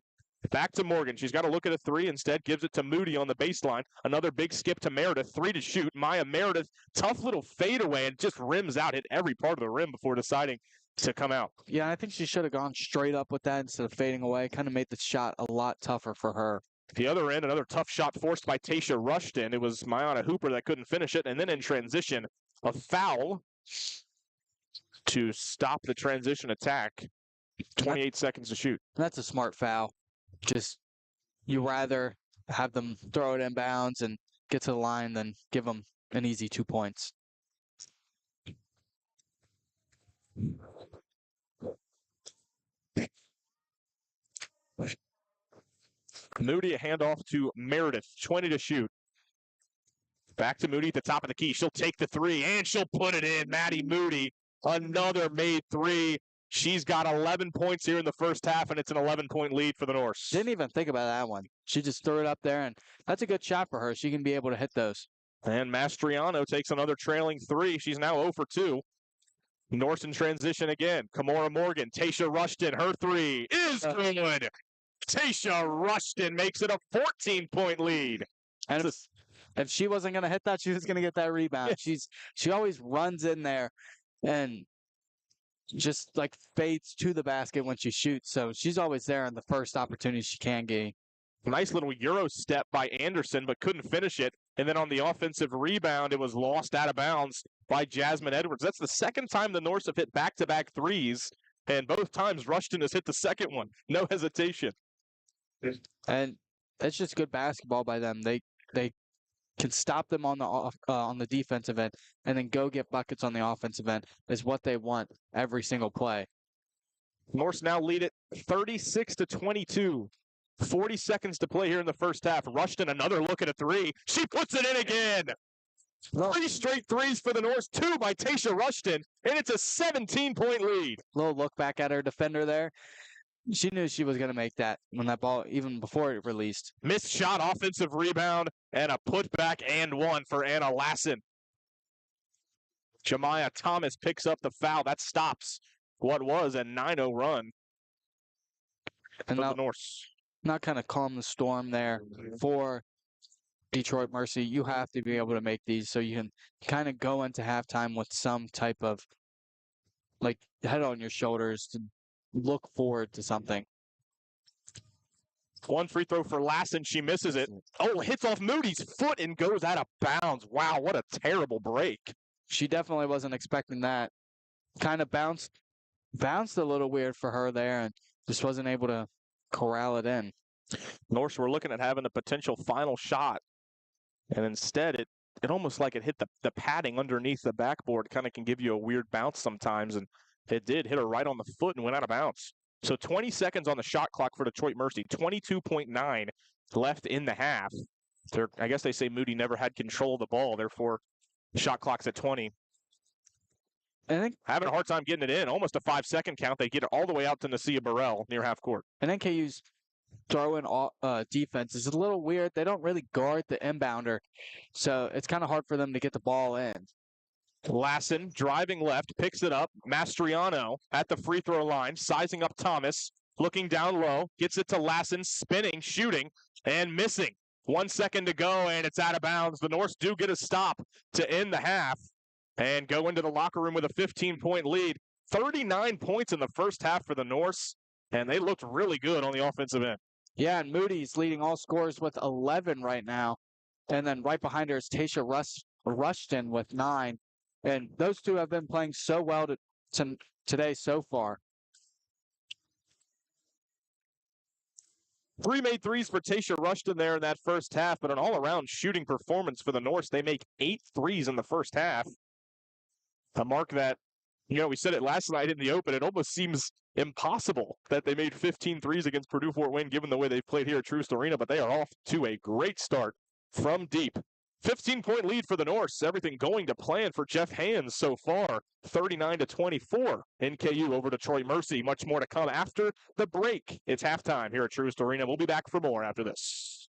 Back to Morgan. She's got to look at a 3. Instead, gives it to Moody on the baseline. Another big skip to Meredith. 3 to shoot. Maya Meredith, tough little fadeaway and just rims out. Hit every part of the rim before deciding to come out. Yeah, I think she should have gone straight up with that instead of fading away. Kind of made the shot a lot tougher for her. The other end, another tough shot forced by Tasha Rushton. It was Mayana Hooper that couldn't finish it. And then in transition, a foul to stop the transition attack. 28 seconds to shoot. That's a smart foul. Just, you rather have them throw it in bounds and get to the line than give them an easy 2 points. Moody, a handoff to Meredith. 20 to shoot. Back to Moody at the top of the key. She'll take the three, and she'll put it in. Maddie Moody, another made three. She's got 11 points here in the first half, and it's an 11-point lead for the Norse. Didn't even think about that one. She just threw it up there, and that's a good shot for her. She can be able to hit those. And Mastriano takes another trailing three. She's now 0 for 2. Norse in transition again. Kamora Morgan, Tasha Rushton, her three is good. Tasha Rushton makes it a 14-point lead. And if she wasn't going to hit that, she was going to get that rebound. She always runs in there and just like fades to the basket when she shoots. So she's always there in the first opportunity she can get. Nice little Euro step by Anderson, but couldn't finish it. And then on the offensive rebound, it was lost out of bounds by Jasmine Edwards. That's the second time the Norse have hit back-to-back threes, and both times Rushton has hit the second one. No hesitation. And it's just good basketball by them. They can stop them on the defensive end and then go get buckets on the offensive end is what they want every single play. Norse now lead it 36-22. 40 seconds to play here in the first half. Rushton, another look at a three. She puts it in again. 3 straight threes for the Norse, 2 by Tasha Rushton, and it's a 17-point lead. Little look back at her defender there. She knew she was going to make that when that ball, even before it released. Missed shot, offensive rebound, and a putback and one for Anna Lassen. Jemiah Thomas picks up the foul. That stops what was a 9-0 run for the Norse. Not kind of calm the storm there for Detroit Mercy. You have to be able to make these so you can kind of go into halftime with some type of like head on your shoulders to look forward to something. One free throw for Lassen. She misses it. Oh, hits off Moody's foot and goes out of bounds. Wow, what a terrible break. She definitely wasn't expecting that. Kind of bounced a little weird for her there and just wasn't able to corral it in. Norse were looking at having a potential final shot, and instead it almost like it hit the padding underneath the backboard. Kind of can give you a weird bounce sometimes, and it did hit her right on the foot and went out of bounds. So 20 seconds on the shot clock for Detroit Mercy, 22.9 left in the half. I guess they say Moody never had control of the ball, therefore shot clock's at 20. I think having a hard time getting it in. Almost a 5-second count. They get it all the way out to Nasia Burrell near half court. And NKU's throw-in defense is a little weird. They don't really guard the inbounder, so it's kind of hard for them to get the ball in. Lassen driving left, picks it up. Mastriano at the free throw line, sizing up Thomas, looking down low, gets it to Lassen, spinning, shooting, and missing. 1 second to go, and it's out of bounds. The Norse do get a stop to end the half and go into the locker room with a 15-point lead. 39 points in the first half for the Norse, and they looked really good on the offensive end. Yeah, and Moody's leading all scorers with 11 right now. And then right behind her is Tasha Rushton with 9. And those two have been playing so well today so far. 3 made threes for Tasha Rushton there in that first half, but an all-around shooting performance for the Norse. They make 8 threes in the first half. A mark that, we said it last night in the open, it almost seems impossible that they made 15 threes against Purdue Fort Wayne, given the way they've played here at Troost Arena, but they are off to a great start from deep. 15-point lead for the Norse. Everything going to plan for Jeff Hands so far. 39-24. NKU over Detroit Mercy. Much more to come after the break. It's halftime here at Troost Arena. We'll be back for more after this.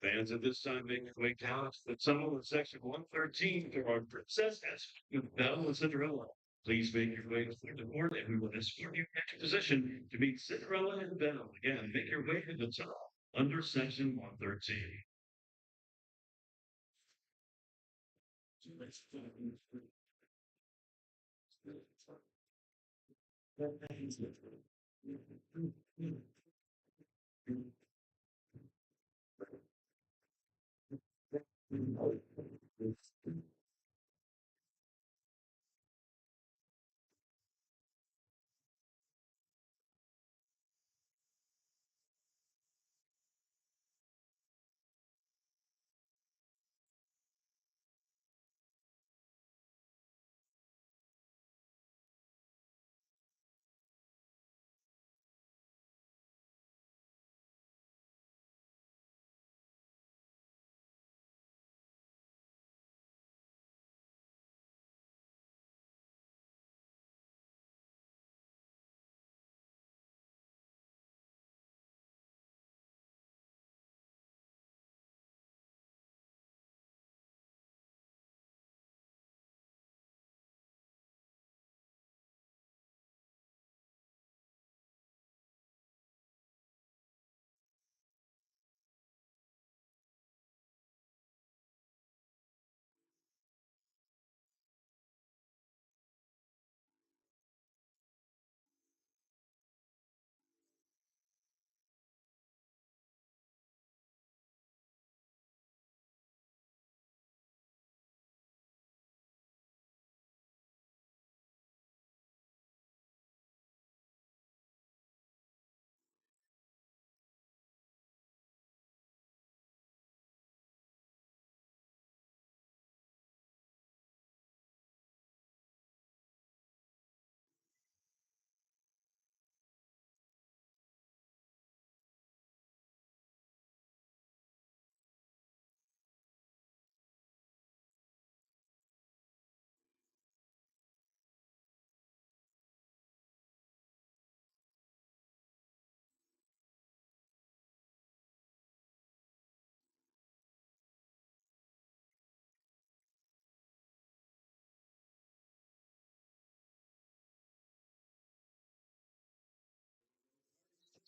Fans at this time make their way down to the tunnel in section 113 to our princess as Belle and Cinderella. Please make your way to the court and we will escort you into position to meet Cinderella and Belle. Again, make your way to the top under section 113.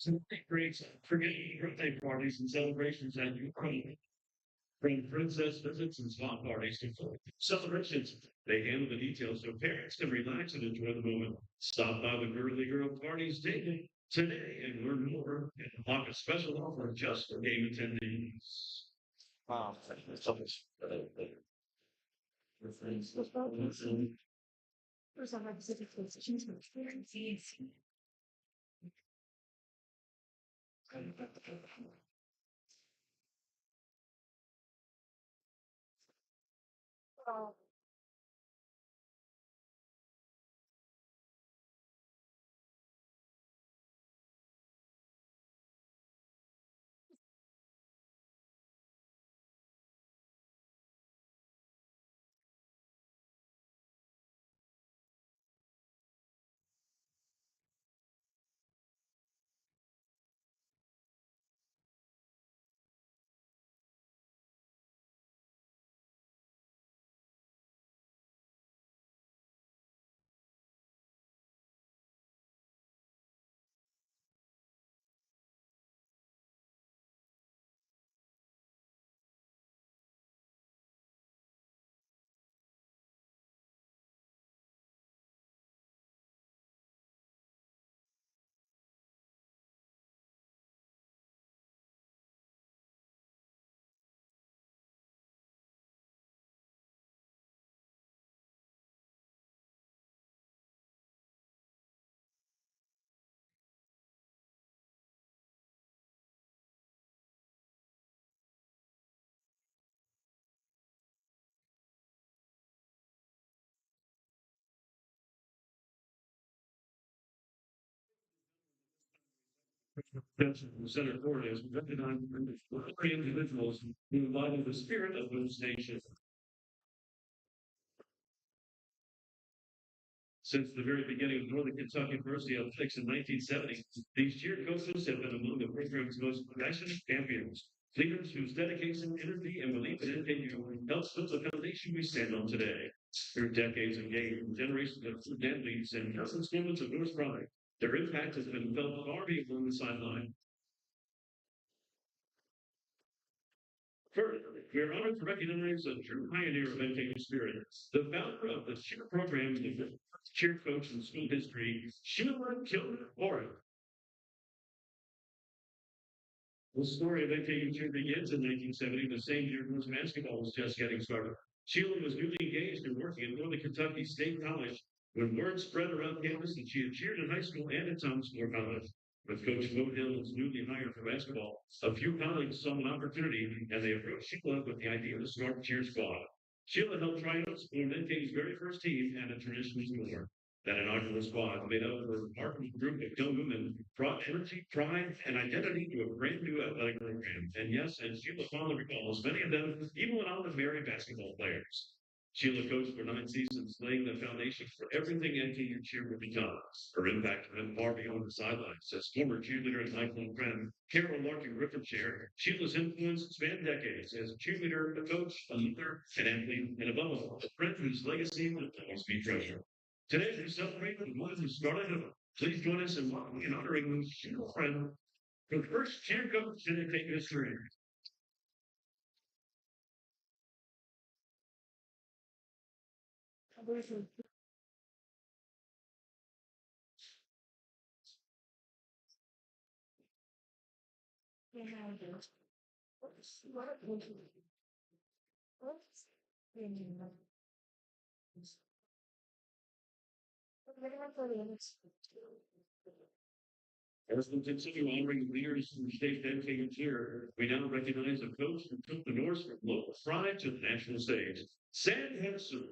So it creates forgetting birthday parties and celebrations at Ukraine. From princess visits and swap parties to full celebrations, they handle the details so parents can relax and enjoy the moment. Stop by the girly girl parties daily today and learn more and unlock a special offer just for game attendees. Wow. The center court has recognized three individuals who embody the spirit of those nations. Since the very beginning of Northern Kentucky University Athletics in 1970, these cheer coaches have been among the program's most passionate champions, leaders whose dedication, energy, and belief in NKU helps build the foundation we stand on today. Through decades of game, generations of student athletes and countless moments of North pride, their impact has been felt far beyond the sideline. Further, we are honored to recognize a true pioneer of NKU spirit, the founder of the cheer program, the first cheer coach in school history, Sheila Kilmer Warren. The story of NKU cheer begins in 1970, the same year women's basketball was just getting started. Sheila was newly engaged and working at Northern Kentucky State College when word spread around campus that she had cheered in high school and at Thomas More College. With Coach Mohill was newly hired for basketball, a few colleagues saw an opportunity and they approached Sheila with the idea to start a cheer squad. Sheila helped tryouts, formed NKU's very first team, and a tradition more. That inaugural squad, made up of a remarkable group of young women, brought energy, pride, and identity to a brand new athletic program. And yes, as Sheila fondly recalls, many of them even went on to marry basketball players. Sheila coached for 9 seasons, laying the foundation for everything NKU cheer would become. Her impact went far beyond the sidelines. As former cheerleader and lifelong friend Carol Larkin Griffith shared, Sheila's influence spanned decades as a cheerleader, a coach, a leader, an athlete, and above all, a friend whose legacy will always be treasured. Today, we celebrate the ones who started it. Please join us in welcoming and honoring Sheila friend, the first cheer coach in NKU history. As we continue honoring leaders who shaped NKU cheer, we now recognize a coach who took the Norse from local pride to the national stage. Sam Henson.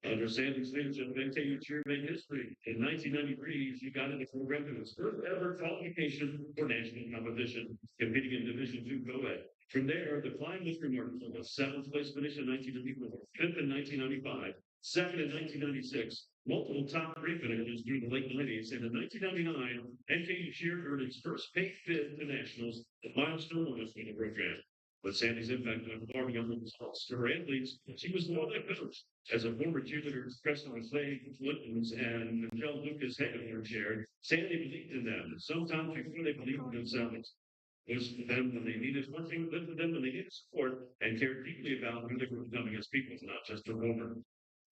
Under Sandy's leadership, NKU cheer made history. In 1993, she got into the program to its first ever qualification for national competition, competing in Division II co-ed. From there, the climb was remarkable. A seventh place finish in 1994, fifth in 1995, second in 1996, multiple top three finishes through the late 90s, and in 1999, NKU cheer earned its first paid bid to nationals, the milestone of the program. With Sandy's impact on far beyond the results to her athletes, she was more than a coach. As a former cheerleader, Preston McClay, Littens, and Michelle Lucas head of her chair, Sandy believed in them, and sometimes before they believed in themselves. It was for them when they needed one thing, lived with them when they needed support, and cared deeply about who they were becoming as people, not just a performer.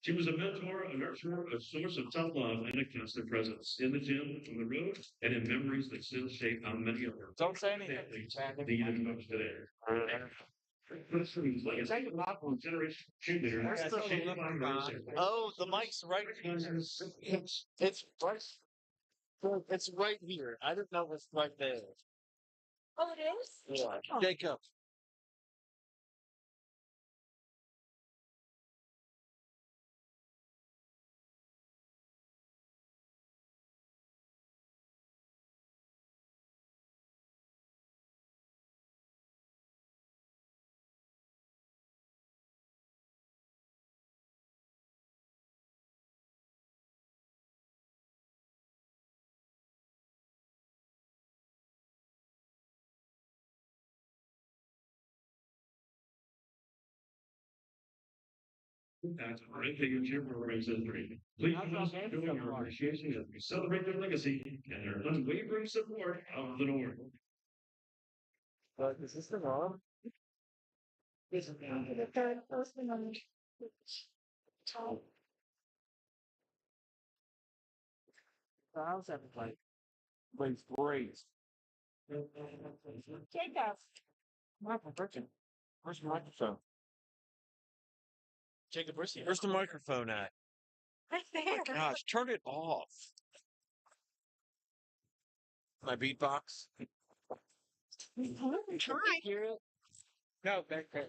She was a mentor, a nurturer, a source of tough love, and a constant presence in the gym, on the road, and in memories that still shape how many of her Don't say anything. athletes lead and coach today. Like a popcorn generation cheerleader. Oh, the mic's right. It's right. It's right here. I didn't know it was right there. Oh, it is? Yeah. Jacob. That's our NKU cheer programs history. Please join us in showing our appreciation as we celebrate their legacy and their unwavering support of the North. Is this the wrong? The third person on the top. How's everybody? Plays great. Jacob. Michael Burton. Where's the microphone? Jacob, where's the microphone at? Right there. Gosh, turn it off. My beatbox. Try. Hear it? No, back there.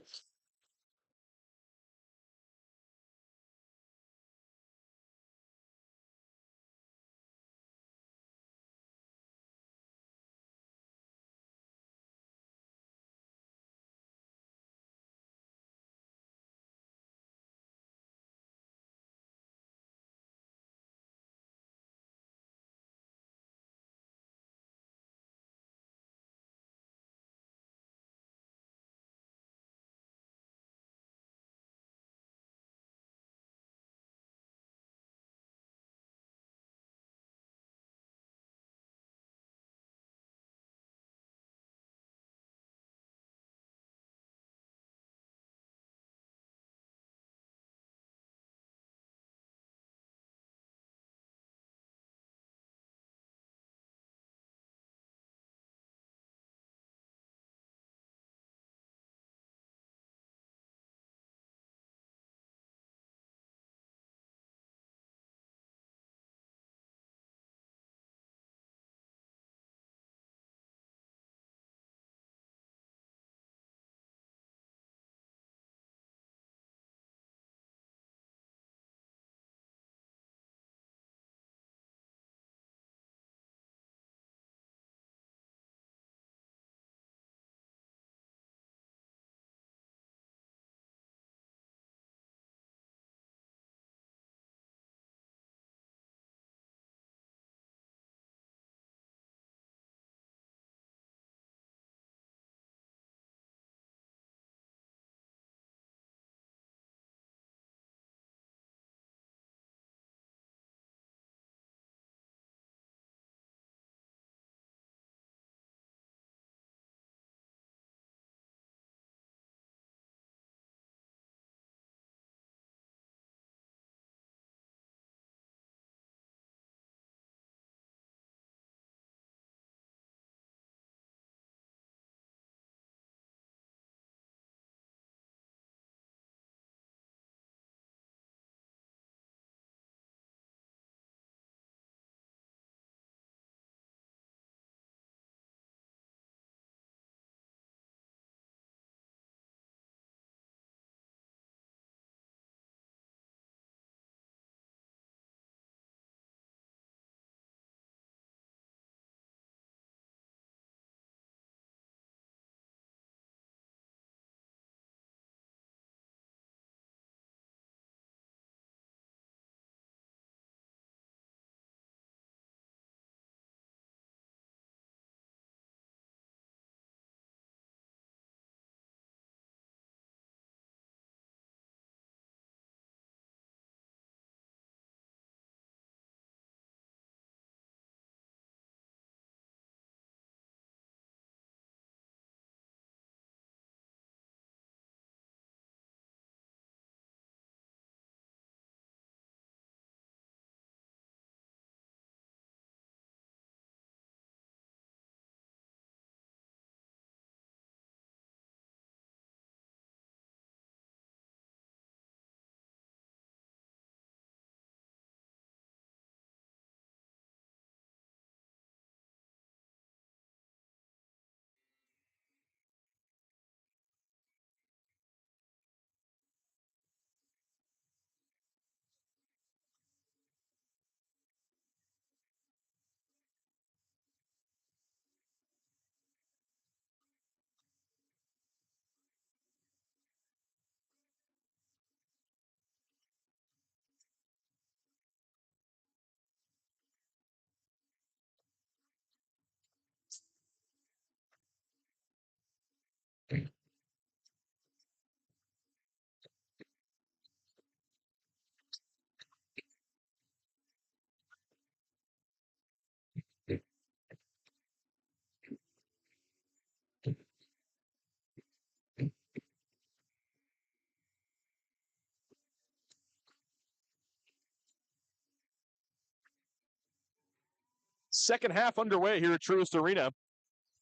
second half underway here at Truist Arena.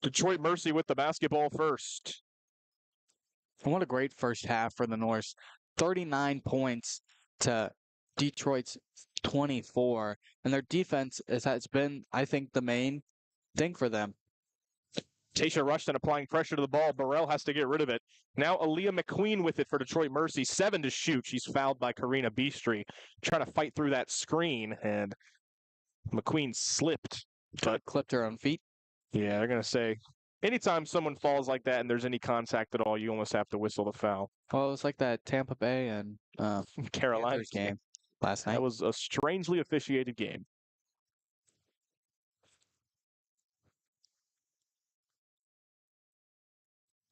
Detroit Mercy with the basketball first. And what a great first half for the Norse. 39 points to Detroit's 24. And their defense has been, I think, the main thing for them. Tasha Rushton applying pressure to the ball. Burrell has to get rid of it. Now Aaliyah McQueen with it for Detroit Mercy. 7 to shoot. She's fouled by Karina Beastry. Trying to fight through that screen, and McQueen slipped. But Clipped her own feet. yeah, they're going to say, anytime someone falls like that and there's any contact at all, you almost have to whistle the foul. Well, it was like that Tampa Bay and Carolina Panthers game last night. That was a strangely officiated game.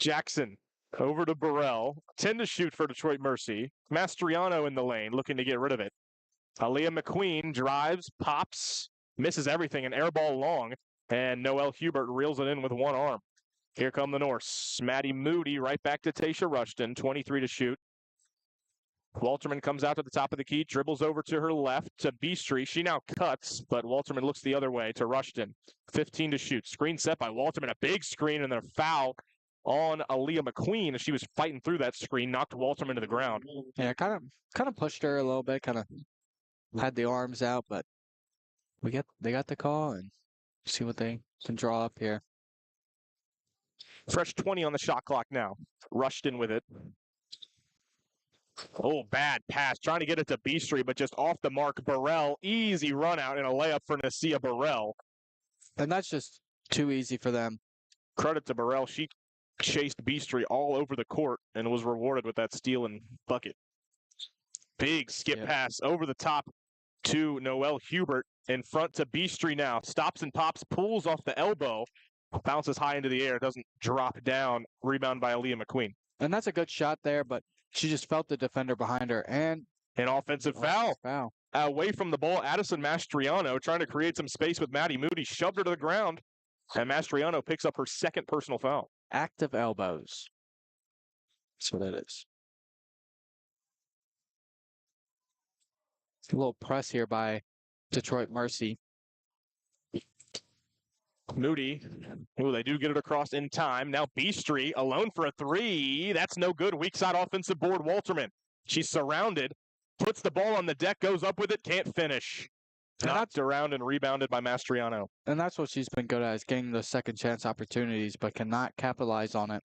Jackson over to Burrell. 10 to shoot for Detroit Mercy. Mastriano in the lane, looking to get rid of it. Aaliyah McQueen drives, pops, misses everything, an air ball long, and Noelle Hubert reels it in with one arm. Here come the Norse. Maddie Moody right back to Tasha Rushton, 23 to shoot. Walterman comes out to the top of the key, dribbles over to her left to Beastry. She now cuts, but Walterman looks the other way to Rushton. 15 to shoot. Screen set by Walterman, a big screen, and then a foul on Aaliyah McQueen as she was fighting through that screen, knocked Walterman to the ground. Yeah, kind of pushed her a little bit, kind of had the arms out, but they got the call and see what they can draw up here. Fresh 20 on the shot clock now. Rushton with it. Oh, bad pass. Trying to get it to Beastry, but just off the mark. Burrell, easy run out and a layup for Nasia Burrell. And that's just too easy for them. Credit to Burrell. She chased Beastry all over the court and was rewarded with that steal and bucket. Big skip pass over the top to Noelle Hubert. In front to Beastry now. Stops and pops, pulls off the elbow. Bounces high into the air, doesn't drop down. Rebound by Aaliyah McQueen. And that's a good shot there, but she just felt the defender behind her. And an offensive foul. Away from the ball, Addison Mastriano trying to create some space with Maddie Moody. Shoved her to the ground. And Mastriano picks up her second personal foul. Active elbows. That's what it is. A little press here by Detroit Mercy. Moody. Oh, they do get it across in time. Now Beastry alone for a three. That's no good. Weak side offensive board, Walterman. She's surrounded. Puts the ball on the deck, goes up with it, can't finish. Knocked around and rebounded by Mastriano. And that's what she's been good at, is getting those second chance opportunities, but cannot capitalize on it.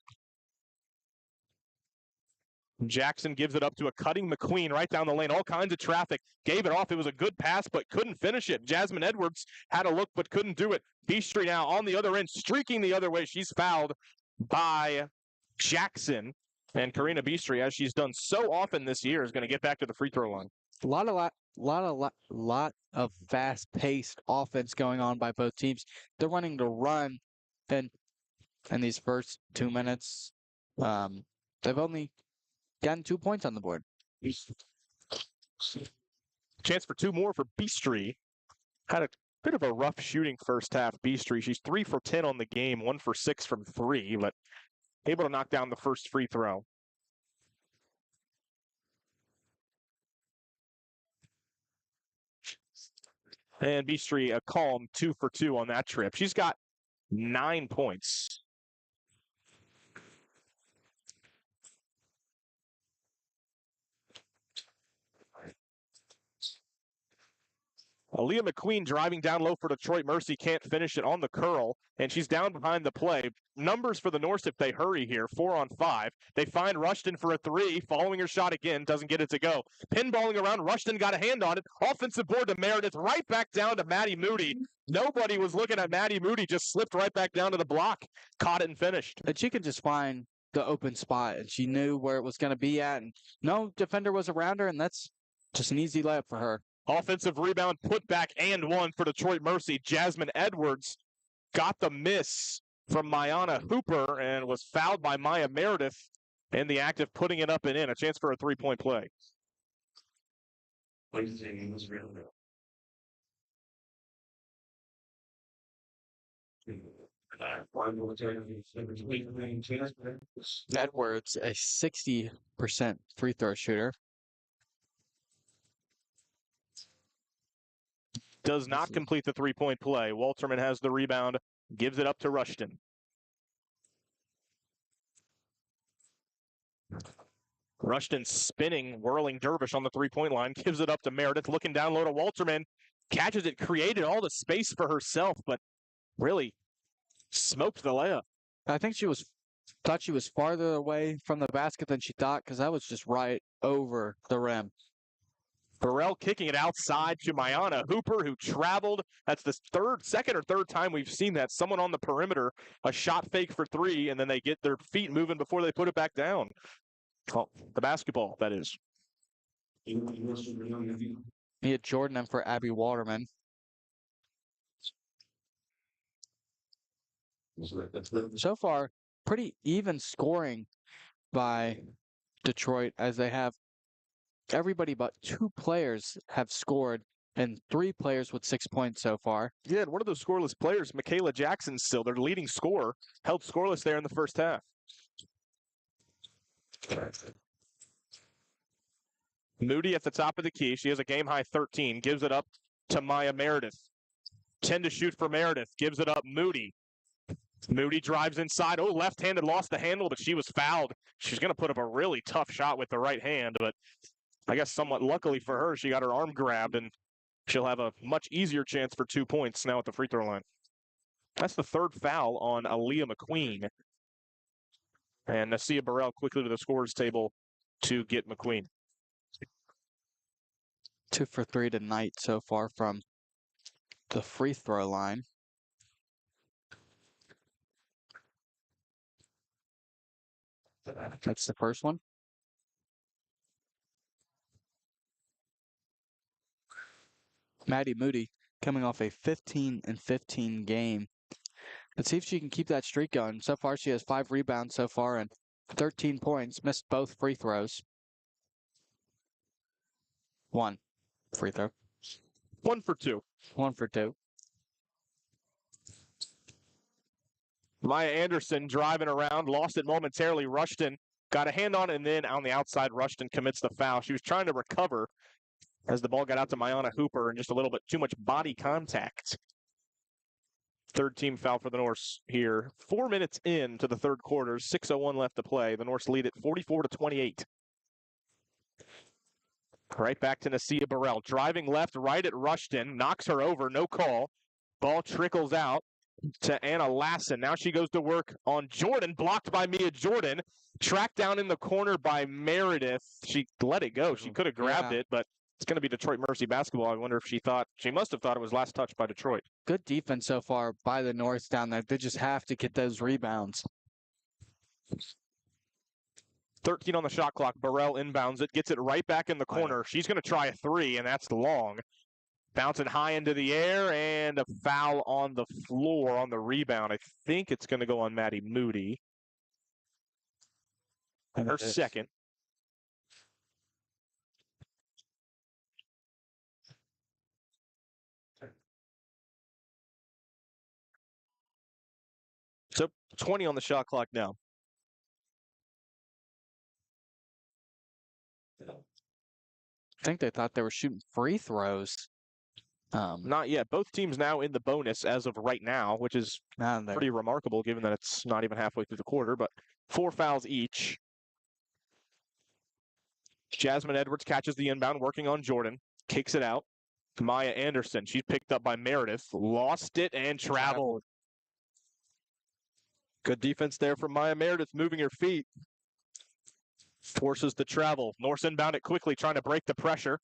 Jackson gives it up to a cutting McQueen right down the lane. All kinds of traffic. Gave it off. It was a good pass, but couldn't finish it. Jasmine Edwards had a look, but couldn't do it. Beastry now on the other end, streaking the other way. She's fouled by Jackson. And Karina Beastry, as she's done so often this year, is going to get back to the free throw line. A lot of fast-paced offense going on by both teams. They're running to run, and in these first 2 minutes, they've only gotten 2 points on the board. Chance for two more for Beastry. Had a bit of a rough shooting first half, Beastry. She's 3 for 10 on the game, 1 for 6 from 3, but able to knock down the first free throw. And Beastry a calm 2 for 2 on that trip. She's got 9 points. Aaliyah McQueen driving down low for Detroit Mercy, can't finish it on the curl, and she's down behind the play. Numbers for the Norse if they hurry here, 4 on 5. They find Rushton for a 3, following her shot again, doesn't get it to go. Pinballing around, Rushton got a hand on it. Offensive board to Meredith, right back down to Maddie Moody. Nobody was looking at Maddie Moody, just slipped right back down to the block, caught it and finished. And she could just find the open spot, and she knew where it was going to be at, and no defender was around her, and that's just an easy layup for her. Offensive rebound, put back and one for Detroit Mercy. Jasmine Edwards got the miss from Mayana Hooper and was fouled by Maya Meredith in the act of putting it up and in. A chance for a three-point play. Edwards, a 60% free throw shooter. Does not complete the three-point play. Walterman has the rebound, gives it up to Rushton. Rushton spinning, whirling dervish on the three-point line, gives it up to Meredith, looking down low to Walterman, catches it, created all the space for herself, but really smoked the layup. I think thought she was farther away from the basket than she thought because that was just right over the rim. Burrell kicking it outside to Mayana Hooper, who traveled. That's the second or third time we've seen that. Someone on the perimeter, a shot fake for three, and then they get their feet moving before they put it back down. Oh, the basketball, that is. Mia Jordan and for Abby Waterman. So far, pretty even scoring by Detroit as they have everybody but 2 players have scored and 3 players with 6 points so far. Yeah, and one of those scoreless players, Michaela Jackson, still their leading scorer, held scoreless there in the first half. Moody at the top of the key. She has a game-high 13. Gives it up to Maya Meredith. 10 to shoot for Meredith. Gives it up Moody. Moody drives inside. Oh, left-handed, lost the handle, but she was fouled. She's going to put up a really tough shot with the right hand, but I guess somewhat luckily for her, she got her arm grabbed, and she'll have a much easier chance for 2 points now at the free throw line. That's the third foul on Aaliyah McQueen. And Nasia Burrell quickly to the scorers table to get McQueen. 2 for 3 tonight so far from the free throw line. That's the first one. Maddie Moody coming off a 15-15 game. Let's see if she can keep that streak going. So far, she has 5 rebounds so far and 13 points. Missed both free throws. 1 free throw. 1 for 2. 1 for 2. Maya Anderson driving around, lost it momentarily. Rushton got a hand on it, and then on the outside, Rushton commits the foul. She was trying to recover as the ball got out to Mayana Hooper and just a little bit too much body contact. Third team foul for the Norse here. 4 minutes into the third quarter, 6:01 left to play. The Norse lead at 44-28. Right back to Nasia Burrell. Driving left, right at Rushton. Knocks her over, no call. Ball trickles out to Anna Lassen. Now she goes to work on Jordan. Blocked by Mia Jordan. Tracked down in the corner by Meredith. She let it go. She could have grabbed it, but it's going to be Detroit Mercy basketball. I wonder if she must have thought it was last touch by Detroit. Good defense so far by the North down there. They just have to get those rebounds. 13 on the shot clock. Burrell inbounds it, gets it right back in the corner. She's going to try a 3, and that's long. Bouncing high into the air, and a foul on the floor on the rebound. I think it's going to go on Maddie Moody. Her second. So 20 on the shot clock now. I think they thought they were shooting free throws. Not yet. Both teams now in the bonus as of right now, which is pretty remarkable given that it's not even halfway through the quarter, but 4 fouls each. Jasmine Edwards catches the inbound, working on Jordan, kicks it out. Maya Anderson, she's picked up by Meredith, lost it and traveled. Good defense there from Maya Meredith, moving her feet. Forces the travel. Norse inbound it quickly, trying to break the pressure.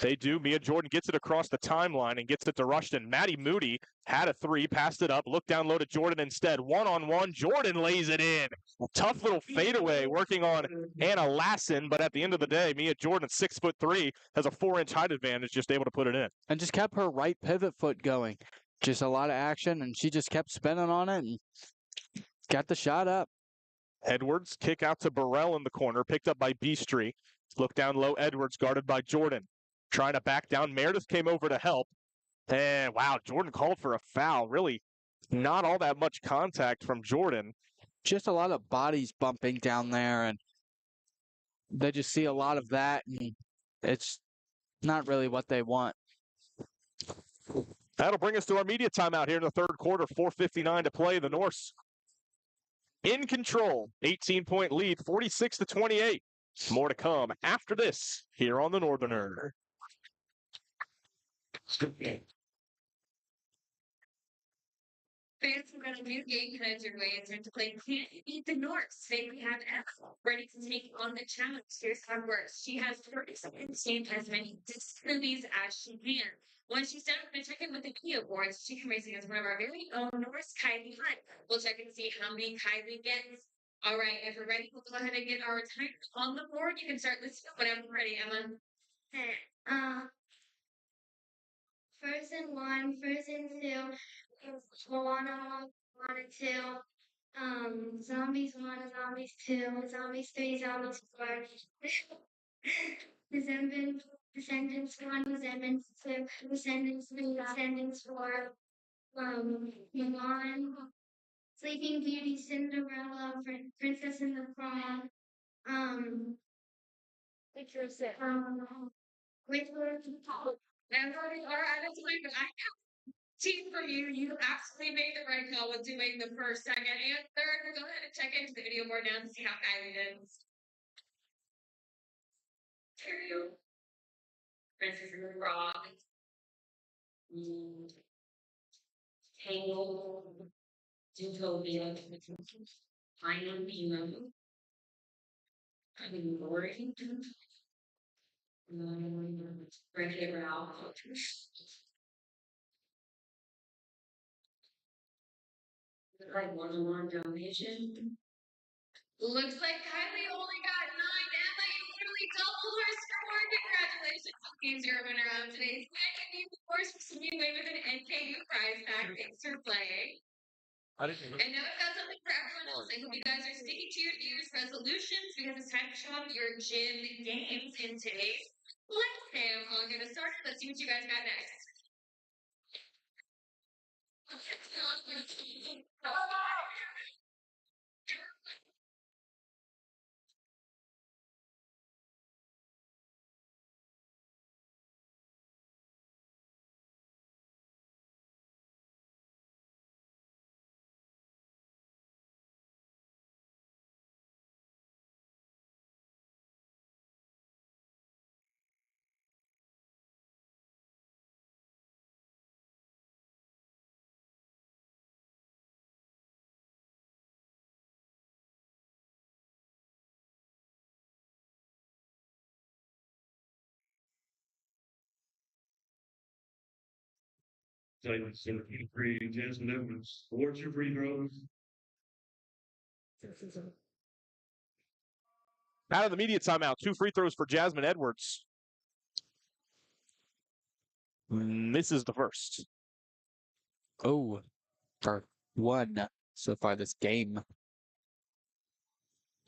They do. Mia Jordan gets it across the timeline and gets it to Rushton. Maddie Moody had a 3, passed it up, looked down low to Jordan instead. 1-on-1, Jordan lays it in. Tough little fadeaway working on Anna Lassen, but at the end of the day, Mia Jordan, 6'3", has a 4-inch height advantage, just able to put it in. And just kept her right pivot foot going. Just a lot of action, and she just kept spinning on it and got the shot up. Edwards, kick out to Burrell in the corner, picked up by Beastry. Look down low, Edwards guarded by Jordan. Trying to back down. Meredith came over to help. And wow, Jordan called for a foul. Really not all that much contact from Jordan. Just a lot of bodies bumping down there, and they just see a lot of that, and it's not really what they want. That'll bring us to our media timeout here in the third quarter. 4:59 to play. The Norse in control. 18-point lead, 46-28. More to come after this here on the Northerner. Fans have got a new game kind of underway and to play Can't Beat the North. Today we have Emma ready to take on the challenge. Here's how it works. She has 30 seconds to name as many disc movies as she can. Once she's done, we're going to check in with the video boards. She can racing as one of our very own Norse Kylie Hunt. We'll check and see how many Kylie gets. All right, if we're ready, we'll go ahead and get our time on the board. You can start listening whenever we're ready, Emma. Frozen 1, Frozen 2, Moana 1 and 2, Zombies 1, Zombies 2, Zombies 3, Zombies 4, Descendants 1, Descendants 2, Descendants 3, Descendants 4, Mulan, Sleeping Beauty, Cinderella, Princess and the Frog, which was it? Which was Everybody are out of time, but I have team from you. You absolutely made the right call with doing the first, second, and third. We'll go ahead and check into the video board now to see how Kylie did. Here we go. Princess and the Frog. Tangled. Zootopia. Finding Nemo. Glory. Wreck-It Ralph. Like one donation. Looks like Kylie only got 9. Emma, you literally doubled her score. Congratulations. He's your winner of today's NKU. Of course, we'll see you away with an NKU prize pack. Thanks for playing. And now I've got something for everyone else. I hope you guys are sticking to your New Year's resolutions because it's time to show off your gym games in today's Let's Stay. I'm going to start. Let's see what you guys got next. Titans 73, Jasmine Evans. Awards your free throws. Out of the media timeout, 2 free throws for Jasmine Edwards. Misses the first. Oh, for 1 so far this game.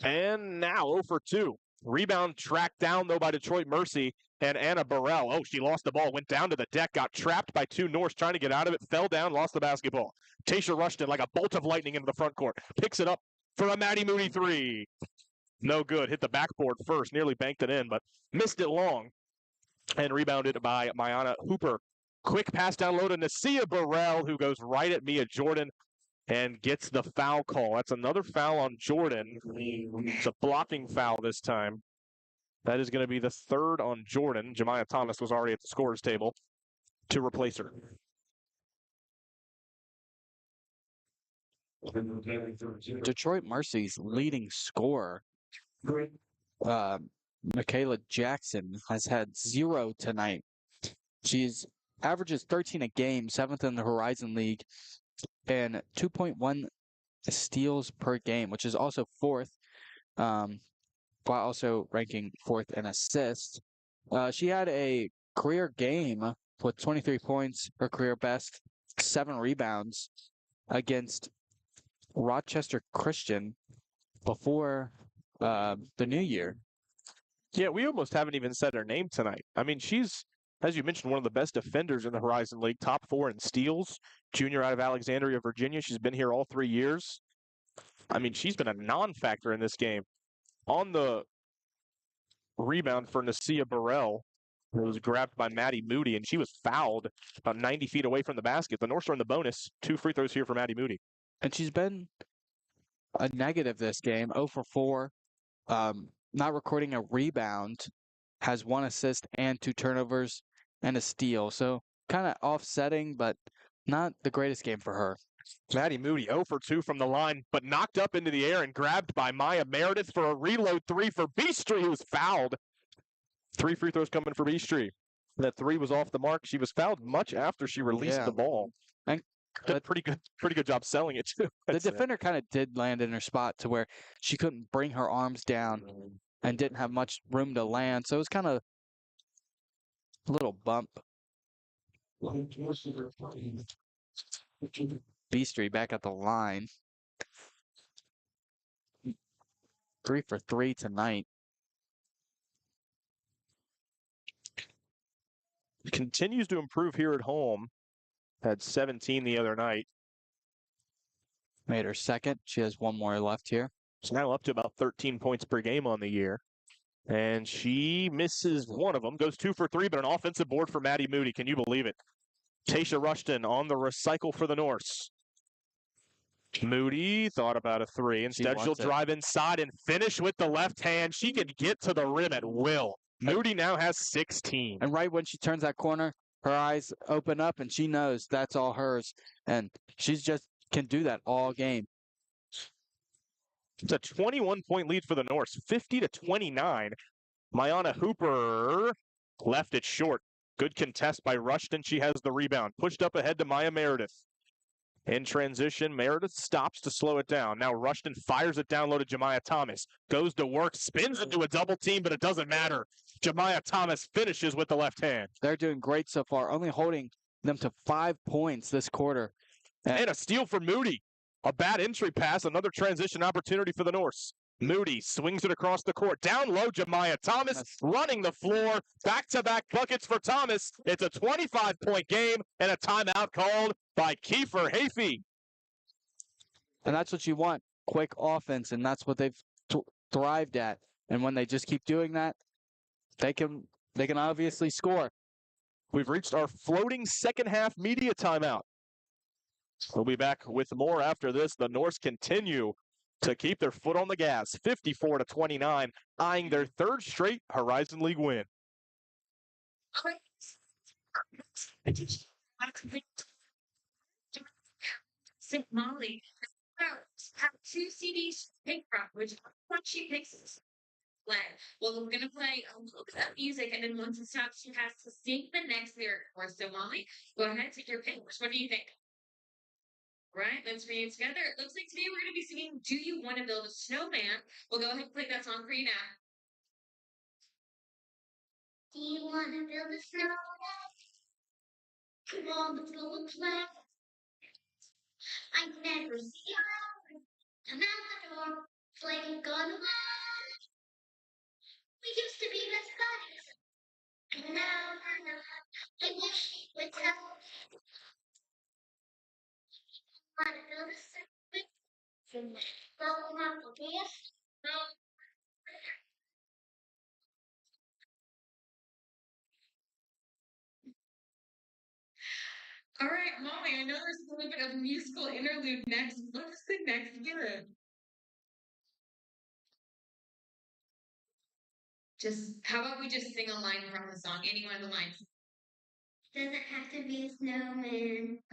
And now 0 for 2. Rebound tracked down, though, by Detroit Mercy and Anna Burrell. Oh, she lost the ball, went down to the deck, got trapped by 2 Norse trying to get out of it, fell down, lost the basketball. Tasha rushed it like a bolt of lightning into the front court. Picks it up for a Maddie Moody 3. No good. Hit the backboard first, nearly banked it in, but missed it long. And rebounded by Mayana Hooper. Quick pass down low to Nasia Burrell, who goes right at Mia Jordan and gets the foul call. That's another foul on Jordan. It's a blocking foul this time. That is going to be the 3rd on Jordan. Jemiah Thomas was already at the scorer's table to replace her. Detroit Mercy's leading scorer, Michaela Jackson, has had 0 tonight. She's averages 13 a game, 7th in the Horizon League, and 2.1 steals per game, which is also 4th, while also ranking 4th in assists. She had a career game with 23 points, her career best, 7 rebounds against Rochester Christian before the new year. Yeah, we almost haven't even said her name tonight. I mean, she's, as you mentioned, one of the best defenders in the Horizon League, top 4 in steals, junior out of Alexandria, Virginia. She's been here all 3 years. I mean, she's been a non-factor in this game. On the rebound for Nasia Burrell, It was grabbed by Maddie Moody, and she was fouled about 90 feet away from the basket. The Norths are in the bonus. 2 free throws here for Maddie Moody. And she's been a negative this game, 0 for 4. Not recording a rebound, has 1 assist and 2 turnovers and a steal. So kind of offsetting, but not the greatest game for her. Maddie Moody 0 for 2 from the line, but knocked up into the air and grabbed by Maya Meredith for a reload 3 for Beastry, who was fouled. 3 free throws coming for Beastry. That 3 was off the mark. She was fouled much after she released the ball. And did pretty good job selling it too. The defender kind of did land in her spot to where she couldn't bring her arms down and didn't have much room to land. So it was kind of a little bump. Beastry back at the line. 3 for 3 tonight. Continues to improve here at home. Had 17 the other night. Made her second. She has 1 more left here. She's now up to about 13 points per game on the year. And she misses 1 of them. Goes 2 for 3, but an offensive board for Maddie Moody. Can you believe it? Tasha Rushton on the recycle for the Norse. Moody thought about a 3. Instead, she'll drive inside and finish with the left hand. She can get to the rim at will. Moody now has 16. And right when she turns that corner, her eyes open up and she knows that's all hers. And she's just can do that all game. It's a 21-point lead for the Norse, 50-29. Mayana Hooper left it short. Good contest by Rushton. She has the rebound. Pushed up ahead to Maya Meredith. In transition, Meredith stops to slow it down. Now Rushton fires it down low to Jemiah Thomas. Goes to work, spins into a double team, but it doesn't matter. Jemiah Thomas finishes with the left hand. They're doing great so far, only holding them to 5 points this quarter. And a steal for Moody. A bad entry pass, another transition opportunity for the Norse. Moody swings it across the court. Down low, Jemiah Thomas running the floor. Back-to-back buckets for Thomas. It's a 25-point game and a timeout called by Kiefer Hafey. And that's what you want, quick offense, and that's what they've thrived at. And when they just keep doing that, they can obviously score. We've reached our floating second-half media timeout. We'll be back with more after this. The Norse continue to keep their foot on the gas, 54-29, eyeing their 3rd straight Horizon League win. St. Molly have 2 CDs to pick from, which one she picks is play. Well, we're gonna play a little bit of music, and then once it stops, she has to sing the next lyric for us. So Molly, go ahead, take your pick. What do you think? Right, let's read it together. It looks like today we're going to be singing Do You Want to Build a Snowman? We'll go ahead and play that song for you now. Do you want to build a snowman? Come on, let's go and play. I never see her. Come out the door. It's like you've gone away. We used to be best buddies. And now we're not. I wish you would tell me. Want to build a snowman? Go on the beach. All right, Molly, I know there's a little bit of a musical interlude next. Let's sing next year. How about we just sing a line from the song? Any one of the lines. Doesn't have to be a snowman.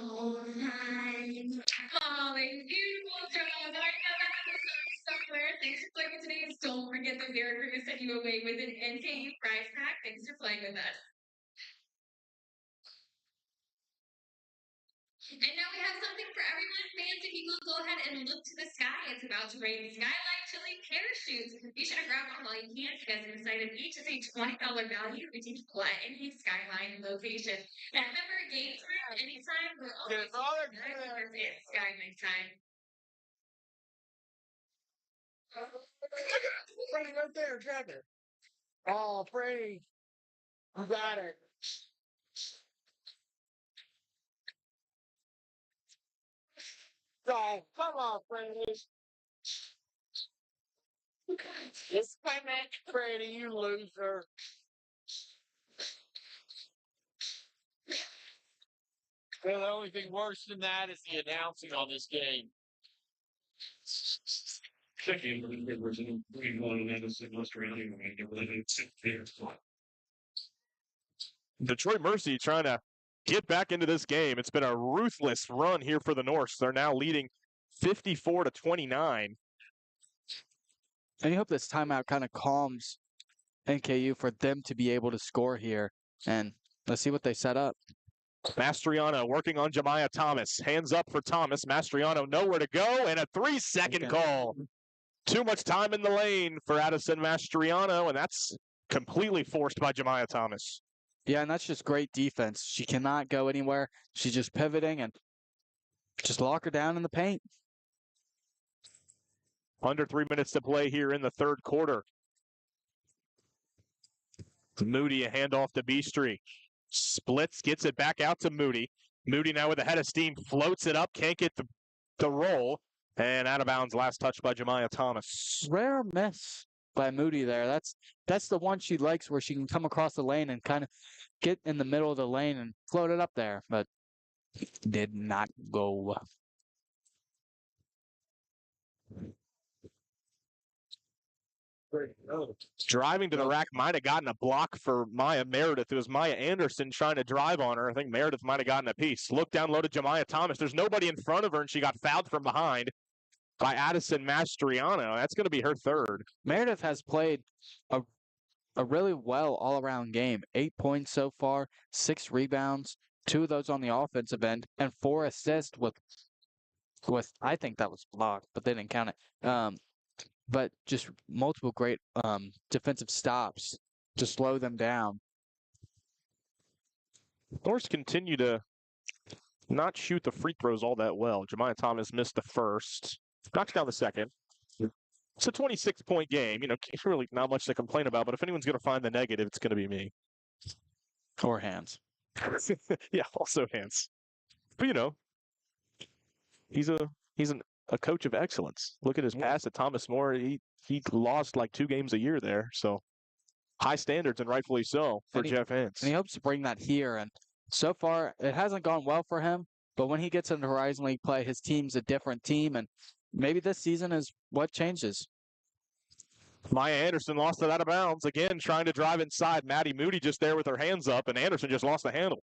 Oh, fine. Molly, beautiful job. I know that was somewhere. Thanks for playing with today. And don't forget that they're going to send you away with an NKU prize pack. Thanks for playing with us. And now we have something for everyone, fans. If you will go ahead and look to the sky, it's about to rain. Skyline Chili parachutes. Be sure to grab one while you can, because inside of each is a $20 value for each play in a Skyline location. And remember, game time, anytime, we're always it's Sky next time. Freddie, right there, Jakob. Oh, Freddie. You got it. Oh, come on, Freddie. It's my man, Freddie, you loser. Well, the only thing worse than that is the announcing on this game. Second, there was an 3-1 Madison, Australia, and they were in 6 there. Detroit Mercy trying to get back into this game. It's been a ruthless run here for the Norse. They're now leading 54-29. And you hope this timeout kind of calms NKU for them to be able to score here. And let's see what they set up. Mastriano working on Jemiah Thomas. Hands up for Thomas. Mastriano nowhere to go, and a 3-second call. Too much time in the lane for Addison Mastriano, and that's completely forced by Jemiah Thomas. Yeah, and that's just great defense. She cannot go anywhere. She's just pivoting and just lock her down in the paint. Under 3 minutes to play here in the third quarter. Moody, a handoff to Beastry. Splits, gets it back out to Moody. Moody now with a head of steam, floats it up, can't get the roll. And out of bounds, last touch by Jemiah Thomas. Rare miss by Moody there. That's the one she likes where she can come across the lane and kind of get in the middle of the lane and float it up there, but did not go. Driving to the rack, might have gotten a block for Maya Meredith. It was Maya Anderson trying to drive on her. I think Meredith might have gotten a piece. Look down low to Jemiah Thomas. There's nobody in front of her, and she got fouled from behind by Addison Mastriano. That's going to be her third. Meredith has played a really well all-around game. 8 points so far, 6 rebounds, 2 of those on the offensive end, and 4 assists with I think that was blocked, but they didn't count it. But just multiple great defensive stops to slow them down. Norse continue to not shoot the free throws all that well. Jemiah Thomas missed the first, knocks down the second. It's a 26-point game. You know, really not much to complain about, but if anyone's going to find the negative, it's going to be me. Or hands. Yeah, also hands. But, you know, he's a coach of excellence. Look at his pass at Thomas More. He lost like 2 games a year there. So high standards, and rightfully so, for Jeff Hintz. And he hopes to bring that here. And so far, it hasn't gone well for him. But when he gets into Horizon League play, his team's a different team. And maybe this season is what changes. Maya Anderson lost it out of bounds. Again, trying to drive inside. Maddie Moody just there with her hands up, and Anderson just lost the handle.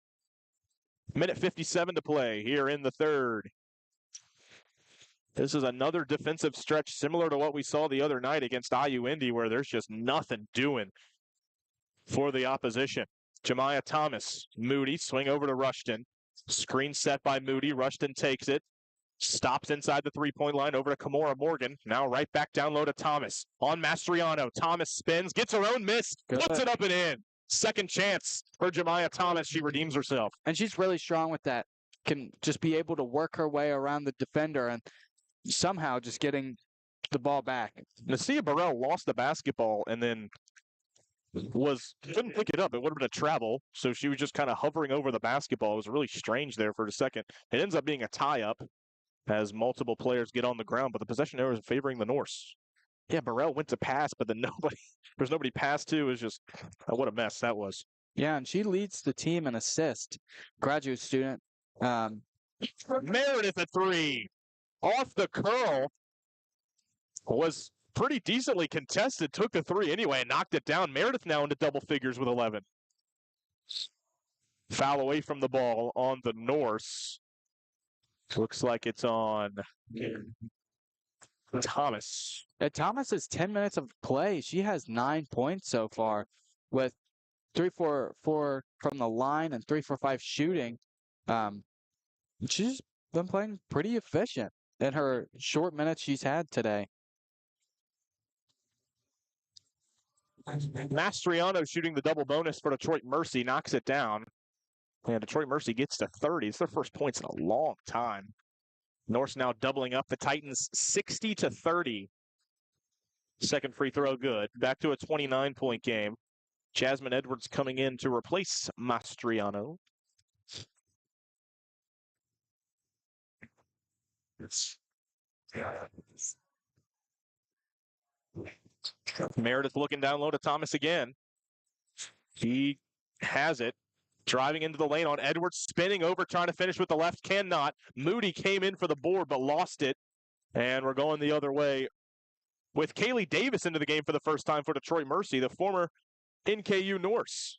Minute 57 to play here in the third. This is another defensive stretch similar to what we saw the other night against IU Indy, where there's just nothing doing for the opposition. Jemiah Thomas, Moody, swing over to Rushton. Screen set by Moody. Rushton takes it. Stops inside the three-point line over to Kimora Morgan. Now right back down low to Thomas. On Mastriano. Thomas spins, gets her own miss, puts it up and in. Second chance for Jemiah Thomas. She redeems herself. And she's really strong with that. Can just be able to work her way around the defender and somehow just getting the ball back. Nasia Burrell lost the basketball and then couldn't pick it up. It would have been a travel, so she was just kind of hovering over the basketball. It was really strange there for a second. It ends up being a tie-up as multiple players get on the ground, but the possession error is favoring the Norse. Yeah, Burrell went to pass, but then there's nobody passed to. It was just, what a mess that was. Yeah, and she leads the team in assist. Graduate student. Meredith at 3. Off the curl. Was pretty decently contested. Took the 3 anyway and knocked it down. Meredith now into double figures with 11. Foul away from the ball on the Norse. Looks like it's on Thomas. At Thomas's 10 minutes of play, she has 9 points so far with 3 for 4 from the line and 3 for 5 shooting. She's been playing pretty efficient in her short minutes she's had today. Mastriano shooting the double bonus for Detroit Mercy, knocks it down. Yeah, Detroit Mercy gets to 30. It's their first points in a long time. Norse now doubling up the Titans 60-30. Second free throw good. Back to a 29-point game. Jasmine Edwards coming in to replace Mastriano. Meredith looking down low to Thomas again. He has it. Driving into the lane on Edwards, spinning over, trying to finish with the left, cannot. Moody came in for the board, but lost it. And we're going the other way with Kaylee Davis into the game for the first time for Detroit Mercy, the former NKU Norse.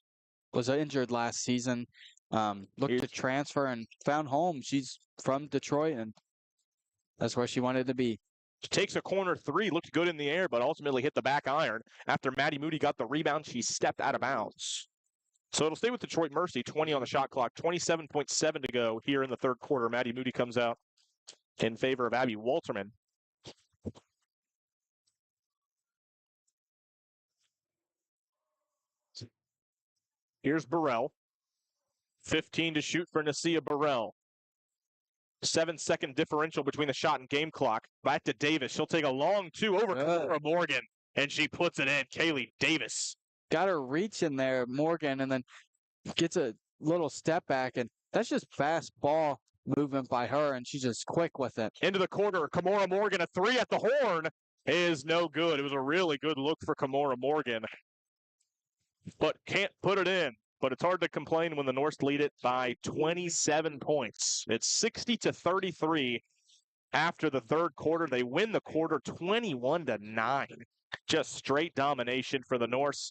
Was injured last season. Looked to transfer and found home. She's from Detroit, and that's where she wanted to be. She takes a corner three, looked good in the air, but ultimately hit the back iron. After Maddie Moody got the rebound, she stepped out of bounds. So it'll stay with Detroit Mercy, 20 on the shot clock, 27.7 to go here in the third quarter. Maddie Moody comes out in favor of Abby Walterman. Here's Burrell. 15 to shoot for Nasia Burrell. 7-second differential between the shot and game clock. Back to Davis. She'll take a long two over Cora Morgan, and she puts it in. Kaylee Davis. Got her reach in there, Morgan, and then gets a little step back, and that's just fast ball movement by her, and she's just quick with it. Into the corner, Kimora Morgan, a three at the horn is no good. It was a really good look for Kimora Morgan, but can't put it in. But it's hard to complain when the Norse lead it by 27 points. It's 60-33 after the third quarter. They win the quarter 21-9. Just straight domination for the Norse.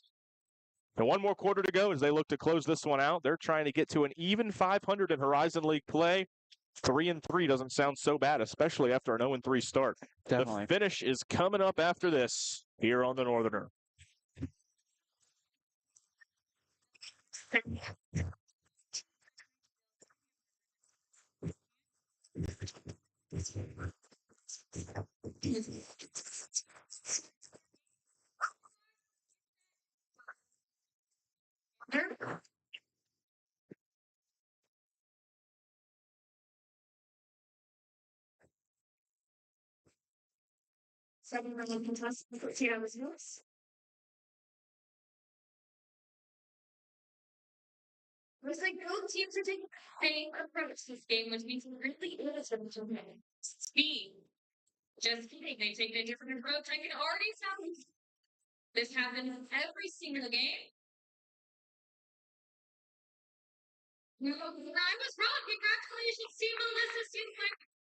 And one more quarter to go as they look to close this one out. They're trying to get to an even 500 in Horizon League play. 3-3 doesn't sound so bad, especially after an 0-3 start. Definitely. The finish is coming up after this here on the Northerner. Second round contestant for Tiana's Norse. Looks like both teams are taking the same approach this game, which means it really is a speed. Just kidding, they take a different approach. I can already tell this happens every single game. No, I was wrong. Congratulations to Melissa Super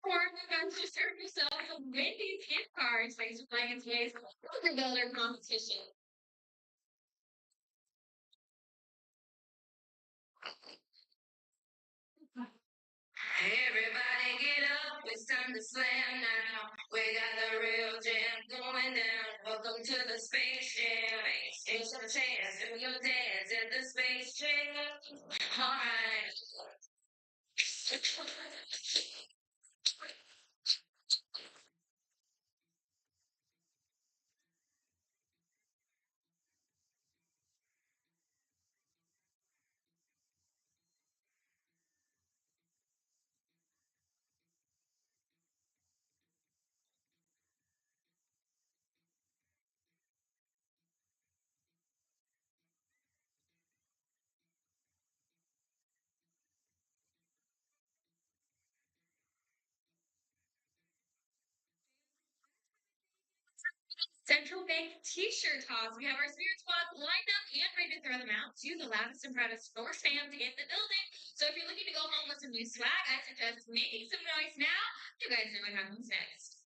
for the serve yourself a windy gift cards thanks for playing today's Poker Builder competition. Everybody get up, it's time to slam now. We got the real jam going down. Welcome to the Space Jam. It's your chance, do your dance at the Space Jam. Alright. Central Bank T-shirt toss. We have our Spirit Squad lined up and ready to throw them out to the loudest and proudest Norse fans in the building. So if you're looking to go home with some new swag, I suggest making some noise now. You guys know what happens next.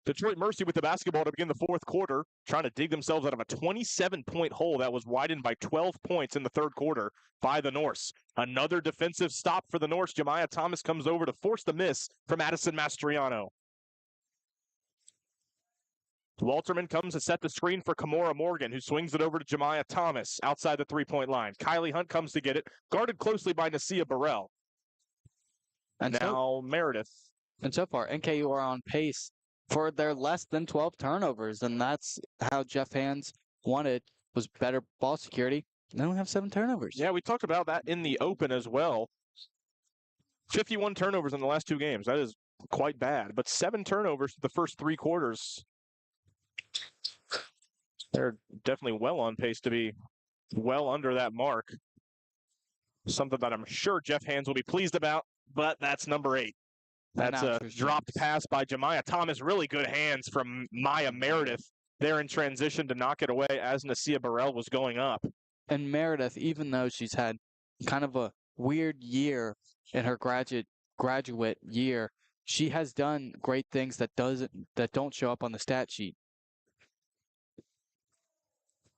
Detroit Mercy with the basketball to begin the fourth quarter, trying to dig themselves out of a 27-point hole that was widened by 12 points in the third quarter by the Norse. Another defensive stop for the Norse. Jemiah Thomas comes over to force the miss from Addison Mastriano. Walterman comes to set the screen for Kimora Morgan, who swings it over to Jemiah Thomas outside the three-point line. Kylie Hunt comes to get it, guarded closely by Nasia Burrell. And Now Meredith. so far, NKU are on pace for their less than 12 turnovers, and that's how Jeff Hands wanted, was better ball security. They only have 7 turnovers. Yeah, we talked about that in the open as well. 51 turnovers in the last 2 games. That is quite bad. But 7 turnovers the first 3 quarters. They're definitely well on pace to be well under that mark. Something that I'm sure Jeff Hands will be pleased about, but that's number 8. That's a dropped pass by Jemiah Thomas. Really good hands from Maya Meredith there in transition to knock it away as Nasia Burrell was going up. And Meredith, even though she's had kind of a weird year in her graduate year, she has done great things that don't show up on the stat sheet.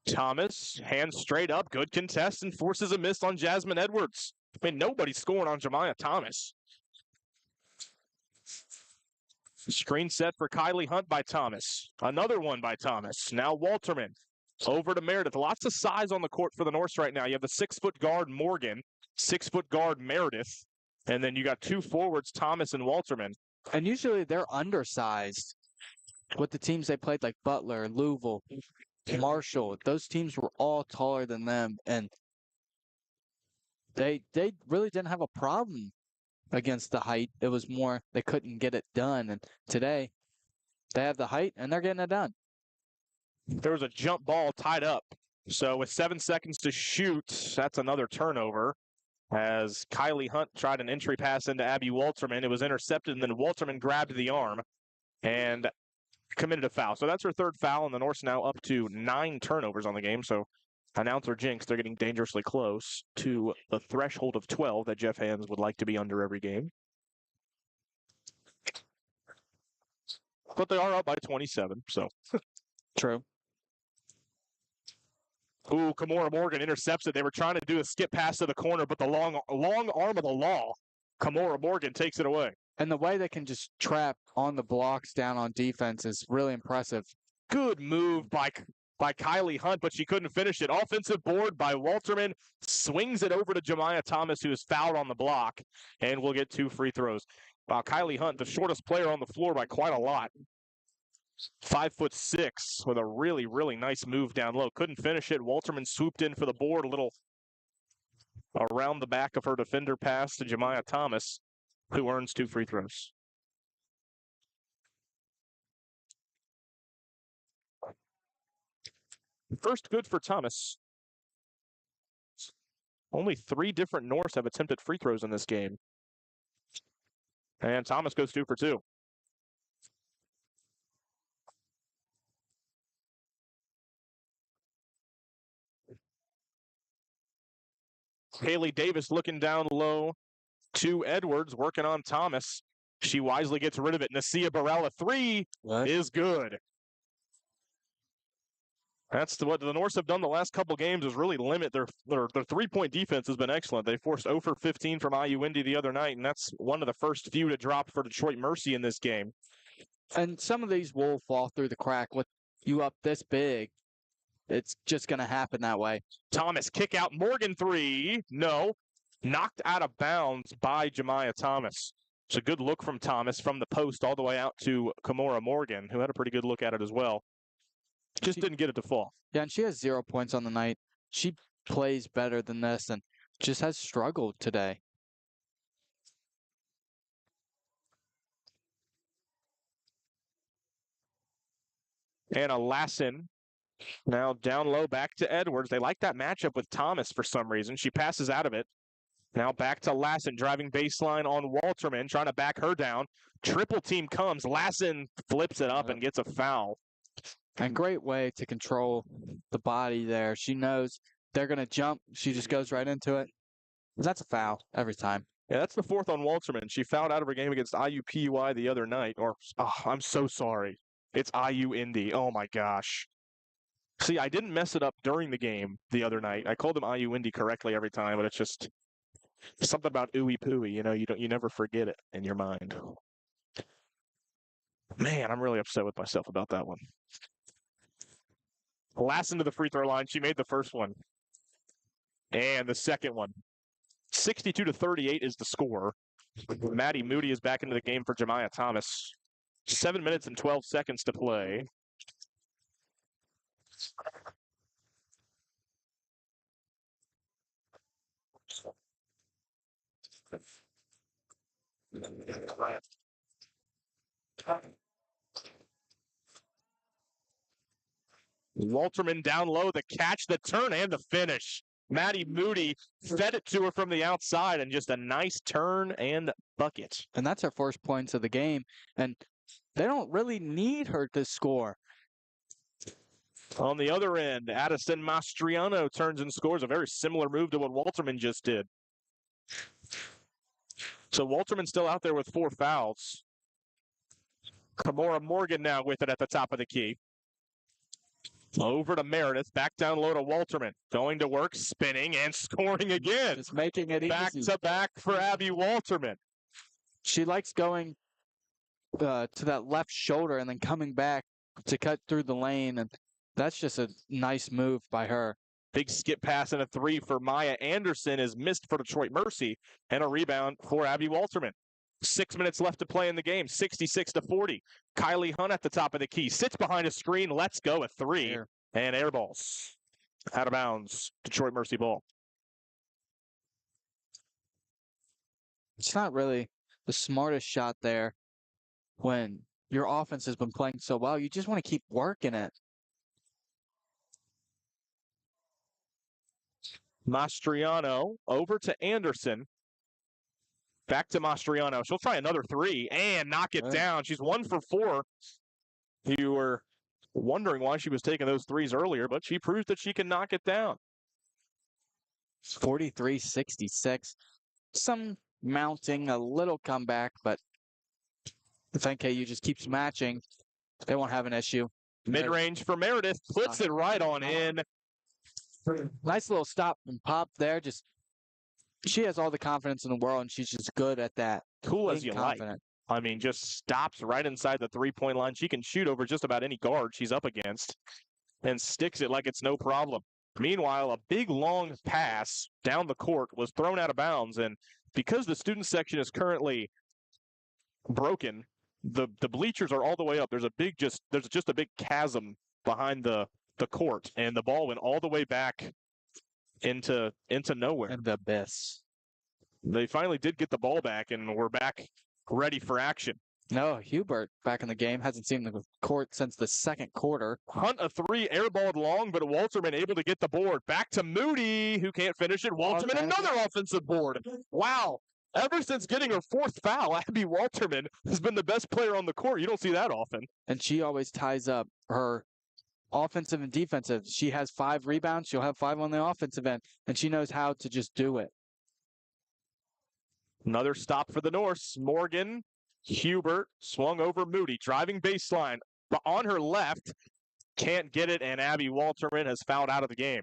Thomas, hands straight up, good contest, and forces a miss on Jasmine Edwards. I mean, nobody's scoring on Jemiah Thomas. Screen set for Kylie Hunt by Thomas. Another one by Thomas. Now Walterman over to Meredith. Lots of size on the court for the Norse right now. You have the 6-foot guard Morgan, 6-foot guard Meredith, and then you got 2 forwards, Thomas and Walterman. And usually they're undersized with the teams they played, like Butler, Louisville, Marshall. Those teams were all taller than them, and they really didn't have a problem against the height. It was more they couldn't get it done, and today they have the height and they're getting it done. There was a jump ball tied up, so with 7 seconds to shoot, that's another turnover as Kylie Hunt tried an entry pass into Abby Walterman. It was intercepted, and then Walterman grabbed the arm and committed a foul. So that's her 3rd foul, and the Norse now up to 9 turnovers on the game. So announcer jinx, they're getting dangerously close to the threshold of 12 that Jeff Hands would like to be under every game. But they are up by 27, so. True. Ooh, Kimora Morgan intercepts it. They were trying to do a skip pass to the corner, but the long arm of the law, Kimora Morgan takes it away. And the way they can just trap on the blocks down on defense is really impressive. Good move by Kylie Hunt, but she couldn't finish it. Offensive board by Walterman, swings it over to Jemiah Thomas, who is fouled on the block, and will get 2 free throws. Wow, Kylie Hunt, the shortest player on the floor by quite a lot. 5'6" with a really, really nice move down low. Couldn't finish it. Walterman swooped in for the board, a little around the back of her defender pass to Jemiah Thomas, who earns 2 free throws. First good for Thomas. Only 3 different Norse have attempted free throws in this game. And Thomas goes 2 for 2. Haley Davis looking down low to Edwards, working on Thomas. She wisely gets rid of it. Nasia Burrell, a 3 is good. That's what the Norse have done the last couple games, is really limit their 3-point defense has been excellent. They forced 0 for 15 from IU Indy the other night, and that's one of the first few to drop for Detroit Mercy in this game. And some of these will fall through the crack with you up this big. It's just going to happen that way. Thomas, kick out. Morgan 3. No. Knocked out of bounds by Jemiah Thomas. It's a good look from Thomas from the post all the way out to Kimora Morgan, who had a pretty good look at it as well. Just didn't get it to fall. Yeah, and she has 0 points on the night. She plays better than this and just has struggled today. Anna Lassen now down low back to Edwards. They like that matchup with Thomas for some reason. She passes out of it. Now back to Lassen, driving baseline on Walterman, trying to back her down. Triple team comes. Lassen flips it up and gets a foul. And great way to control the body there. She knows they're going to jump. She just goes right into it. That's a foul every time. Yeah, that's the 4th on Walterman. She fouled out of her game against IUPUI the other night. I'm so sorry. It's IU Indy. Oh, my gosh. See, I didn't mess it up during the game the other night. I called them IU Indy correctly every time, but it's just something about ooey pooey. You know, you never forget it in your mind. Man, I'm really upset with myself about that one. Last into the free throw line. She made the first one. And the second one. 62-38 is the score. Maddie Moody is back into the game for Jemiah Thomas. 7 minutes and 12 seconds to play. Walterman down low, the catch, the turn, and the finish. Maddie Moody fed it to her from the outside, and just a nice turn and bucket. And that's her first points of the game. And they don't really need her to score. On the other end, Addison Mastriano turns and scores a very similar move to what Walterman just did. So Walterman's still out there with 4 fouls. Kamora Morgan now with it at the top of the key. Over to Meredith, back down low to Walterman. Going to work, spinning, and scoring again. Just making it Back easy. to back for Abby Walterman. She likes going to that left shoulder and then coming back to cut through the lane. And that's just a nice move by her. Big skip pass and a 3 for Maya Anderson is missed for Detroit Mercy. And a rebound for Abby Walterman. 6 minutes left to play in the game, 66-40. Kylie Hunt at the top of the key, sits behind a screen, lets go a 3, and air balls. Out of bounds, Detroit Mercy ball. It's not really the smartest shot there when your offense has been playing so well. You just want to keep working it. Mastriano over to Anderson. Back to Mastriano. She'll try another 3 and knock it down. She's 1 for 4. You were wondering why she was taking those 3s earlier, but she proves that she can knock it down. 43-66. Some mounting, a little comeback, but if NKU just keeps matching, they won't have an issue. Mid-range for Meredith. Puts it right on in. Nice little stop and pop there. Just she has all the confidence in the world, and she's just good at that. Cool as Being you like. confident. I mean, just stops right inside the 3-point line. She can shoot over just about any guard she's up against and sticks it like it's no problem. Meanwhile, a big, long pass down the court was thrown out of bounds, and because the student section is currently broken, the bleachers are all the way up. There's just a big chasm behind the court, and the ball went all the way back into nowhere. And the abyss. They finally did get the ball back, and we're back ready for action. No, Hubert back in the game. Hasn't seen the court since the second quarter. Hunt a 3, airballed long, but Walterman able to get the board. Back to Moody, who can't finish it. Walterman, another offensive board. Wow. Ever since getting her 4th foul, Abby Walterman has been the best player on the court. You don't see that often. And she always ties up her offensive and defensive. She has 5 rebounds. She'll have 5 on the offensive end, and she knows how to just do it. Another stop for the Norse. Morgan, Hubert, swung over Moody, driving baseline. But on her left, can't get it, and Abby Walterman has fouled out of the game.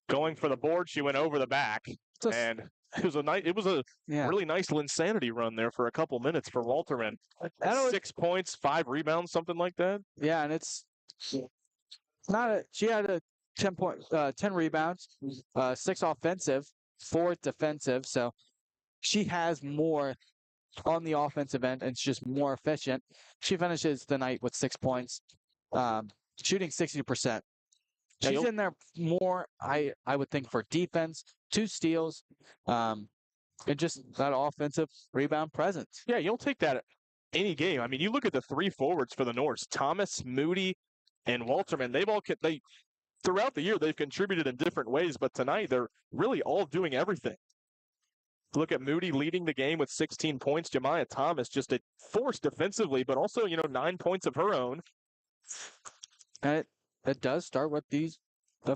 Going for the board, she went over the back, and it was a really nice Linsanity run there for a couple minutes for Walterman. 6 points, 5 rebounds, something like that. Yeah, and it's not a. She had a 10 rebounds, 6 offensive, 4 defensive. So she has more on the offensive end, and it's just more efficient. She finishes the night with 6 points, shooting 60%. She's in there more, I would think, for defense, 2 steals, and just that offensive rebound presence. Yeah, you'll take that any game. I mean, you look at the 3 forwards for the Norse, Thomas, Moody, and Walterman. They throughout the year they've contributed in different ways, but tonight they're really all doing everything. Look at Moody leading the game with 16 points. Jemiah Thomas just a force defensively, but also 9 points of her own. And it does start with the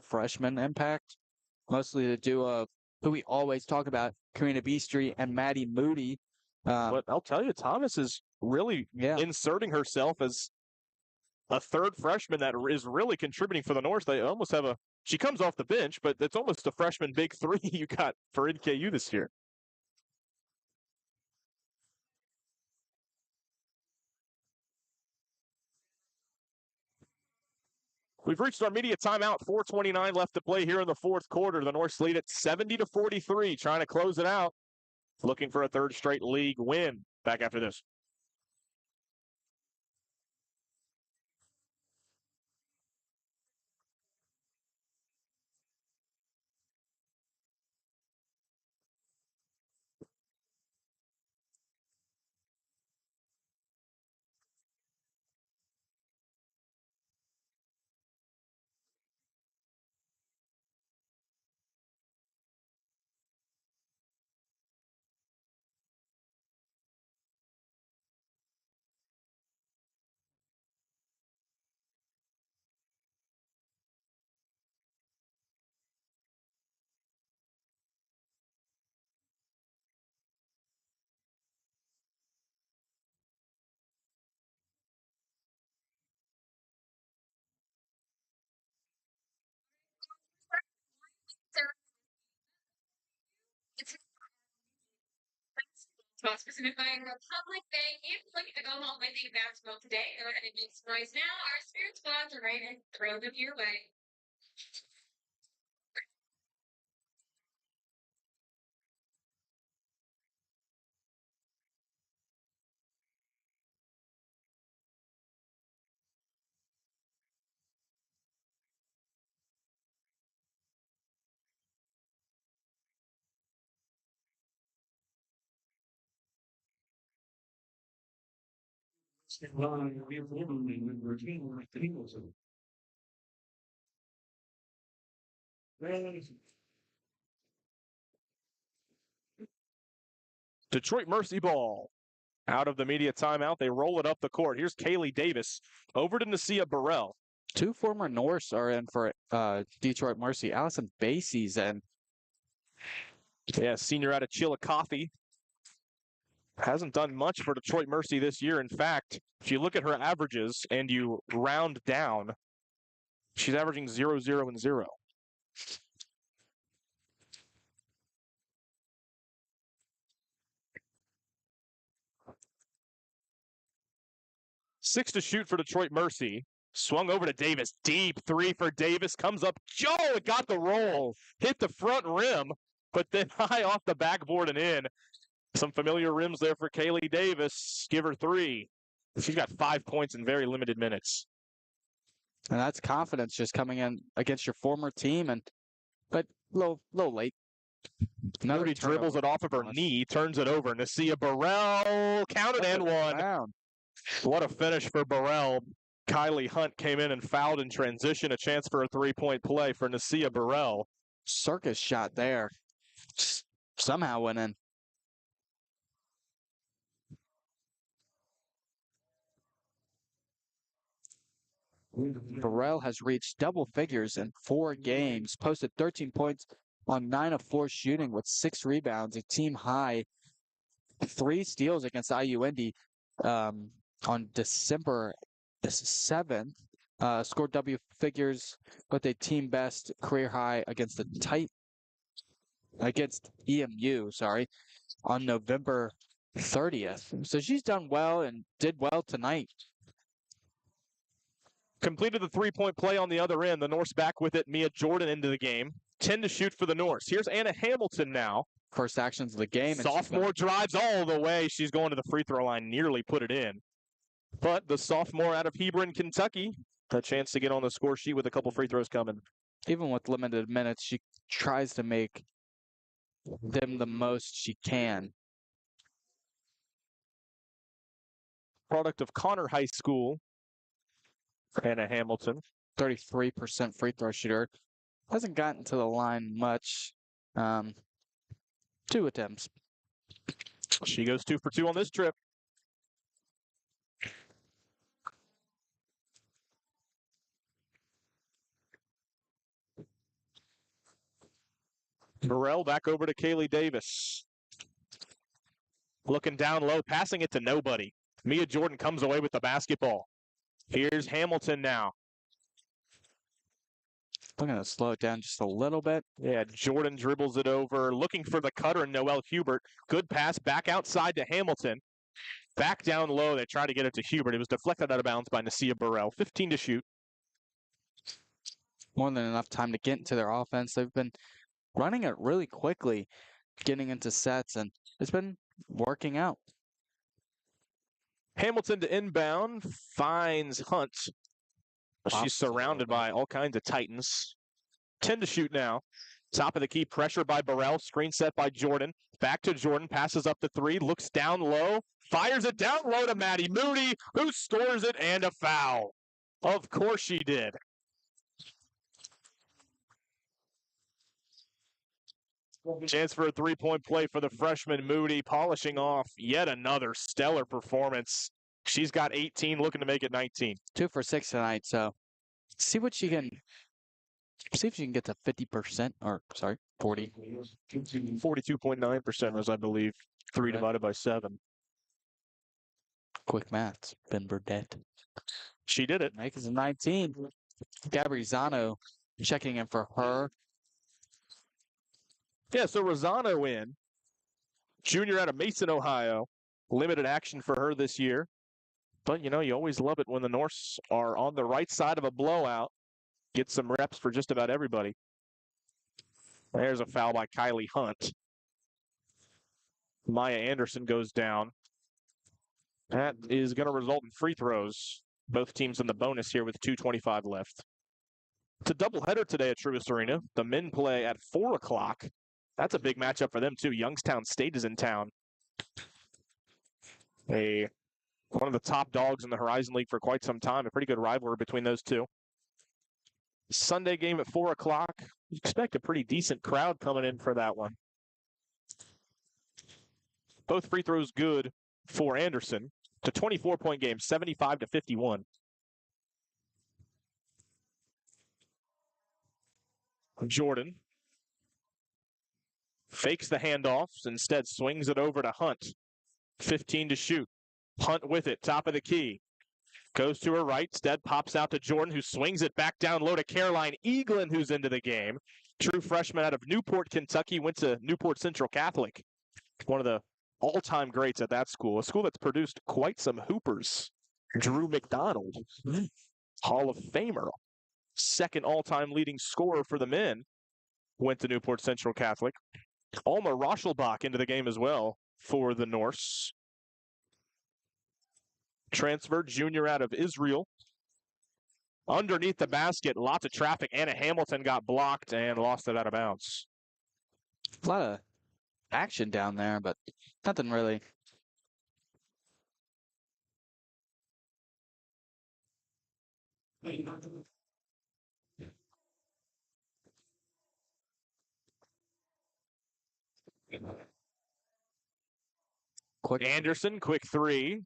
freshman impact, mostly the duo of who we always talk about, Karina Beastry and Maddie Moody. But I'll tell you, Thomas is really inserting herself as a 3rd freshman that is really contributing for the North. They almost have she comes off the bench, but it's almost a freshman big 3 you got for NKU this year. We've reached our media timeout. 4:29 left to play here in the fourth quarter. The Norse lead at 70-43, trying to close it out. Looking for a third straight league win. Back after this. Sponsored by Republic Bank. If you're looking to go home with a basketball today, go ahead and make some noise now. Our spirit squads are ready to throw them your way. Detroit Mercy ball. Out of the media timeout, they roll it up the court. Here's Kaylee Davis over to Nasia Burrell. Two former Norse are in for Detroit Mercy. Allison Basie's in. Yeah, senior out of Chillicothe. Hasn't done much for Detroit Mercy this year. In fact, if you look at her averages and you round down, she's averaging 0, 0, and 0. Six to shoot for Detroit Mercy. Swung over to Davis. Deep three for Davis. Comes up. Joe, it got the roll. Hit the front rim, but then high off the backboard and in. Some familiar rims there for Kaylee Davis. Give her 3. She's got 5 points in very limited minutes. And that's confidence just coming in against your former team, but little late. Nobody dribbles it off of her knee, turns it over. Nasia Burrell counted and one. Down. What a finish for Burrell. Kylie Hunt came in and fouled in transition. A chance for a 3-point play for Nasia Burrell. Circus shot there. Somehow went in. Burrell has reached double figures in 4 games, posted 13 points on 9 of 4 shooting with 6 rebounds, a team high 3 steals against IU Indy on December 7th. Scored W figures with a team best career high against EMU, on November 30th. So she's done well and did well tonight. Completed the 3-point play on the other end. The Norse back with it. Mia Jordan into the game. 10 to shoot for the Norse. Here's Anna Hamilton now. First actions of the game. Sophomore drives all the way. She's going to the free throw line. Nearly put it in. But the sophomore out of Hebron, Kentucky, a chance to get on the score sheet with a couple free throws coming. Even with limited minutes, she tries to make them the most she can. Product of Connor High School. Anna Hamilton. 33% free throw shooter. Hasn't gotten to the line much. 2 attempts. She goes 2 for 2 on this trip. Burrell back over to Kaylee Davis. Looking down low, passing it to nobody. Mia Jordan comes away with the basketball. Here's Hamilton now. I'm going to slow it down just a little bit. Yeah, Jordan dribbles it over, looking for the cutter and Noelle Hubert. Good pass back outside to Hamilton. Back down low, they try to get it to Hubert. It was deflected out of bounds by Nasia Burrell. 15 to shoot. more than enough time to get into their offense. They've been running it really quickly, getting into sets, and it's been working out. Hamilton to inbound, finds Hunt. She's surrounded by all kinds of Titans. 10 to shoot now. Top of the key, pressure by Burrell, screen set by Jordan. Back to Jordan, passes up the three, looks down low, fires it down low to Maddie Moody, who scores it, and a foul. Of course she did. Chance for a three-point play for the freshman Moody, polishing off yet another stellar performance. She's got 18, looking to make it 19. 2 for 6 tonight, so see if she can get to 50%, or sorry, 40. 42.9% was, I believe, 3 divided by 7. Quick maths, Ben Burdette. She did it. Make it a 19. Gabrizano checking in for her. Yeah, so Rosano in. Junior out of Mason, Ohio. Limited action for her this year. But, you know, you always love it when the Norse are on the right side of a blowout. Get some reps for just about everybody. There's a foul by Kylie Hunt. Maya Anderson goes down. That is going to result in free throws. Both teams in the bonus here with 2:25 left. It's a doubleheader today at Truist Arena. The men play at 4 o'clock. That's a big matchup for them, too. Youngstown State is in town. One of the top dogs in the Horizon League for quite some time. A pretty good rivalry between those two. Sunday game at 4 o'clock. You expect a pretty decent crowd coming in for that one. Both free throws good for Anderson. It's a 24-point game, 75-51. Jordan fakes the handoffs, instead swings it over to Hunt. 15 to shoot. Hunt with it, top of the key. Goes to her right, instead pops out to Jordan, who swings it back down low to Caroline Eaglin, who's into the game. True freshman out of Newport, Kentucky, went to Newport Central Catholic. One of the all-time greats at that school, a school that's produced quite some hoopers. Drew McDonald, Hall of Famer, second all-time leading scorer for the men, went to Newport Central Catholic. Alma Rochelbach into the game as well for the Norse. Transferred junior out of Israel. Underneath the basket, lots of traffic. Anna Hamilton got blocked and lost it out of bounds. A lot of action down there, but nothing really. Quick Anderson, quick three.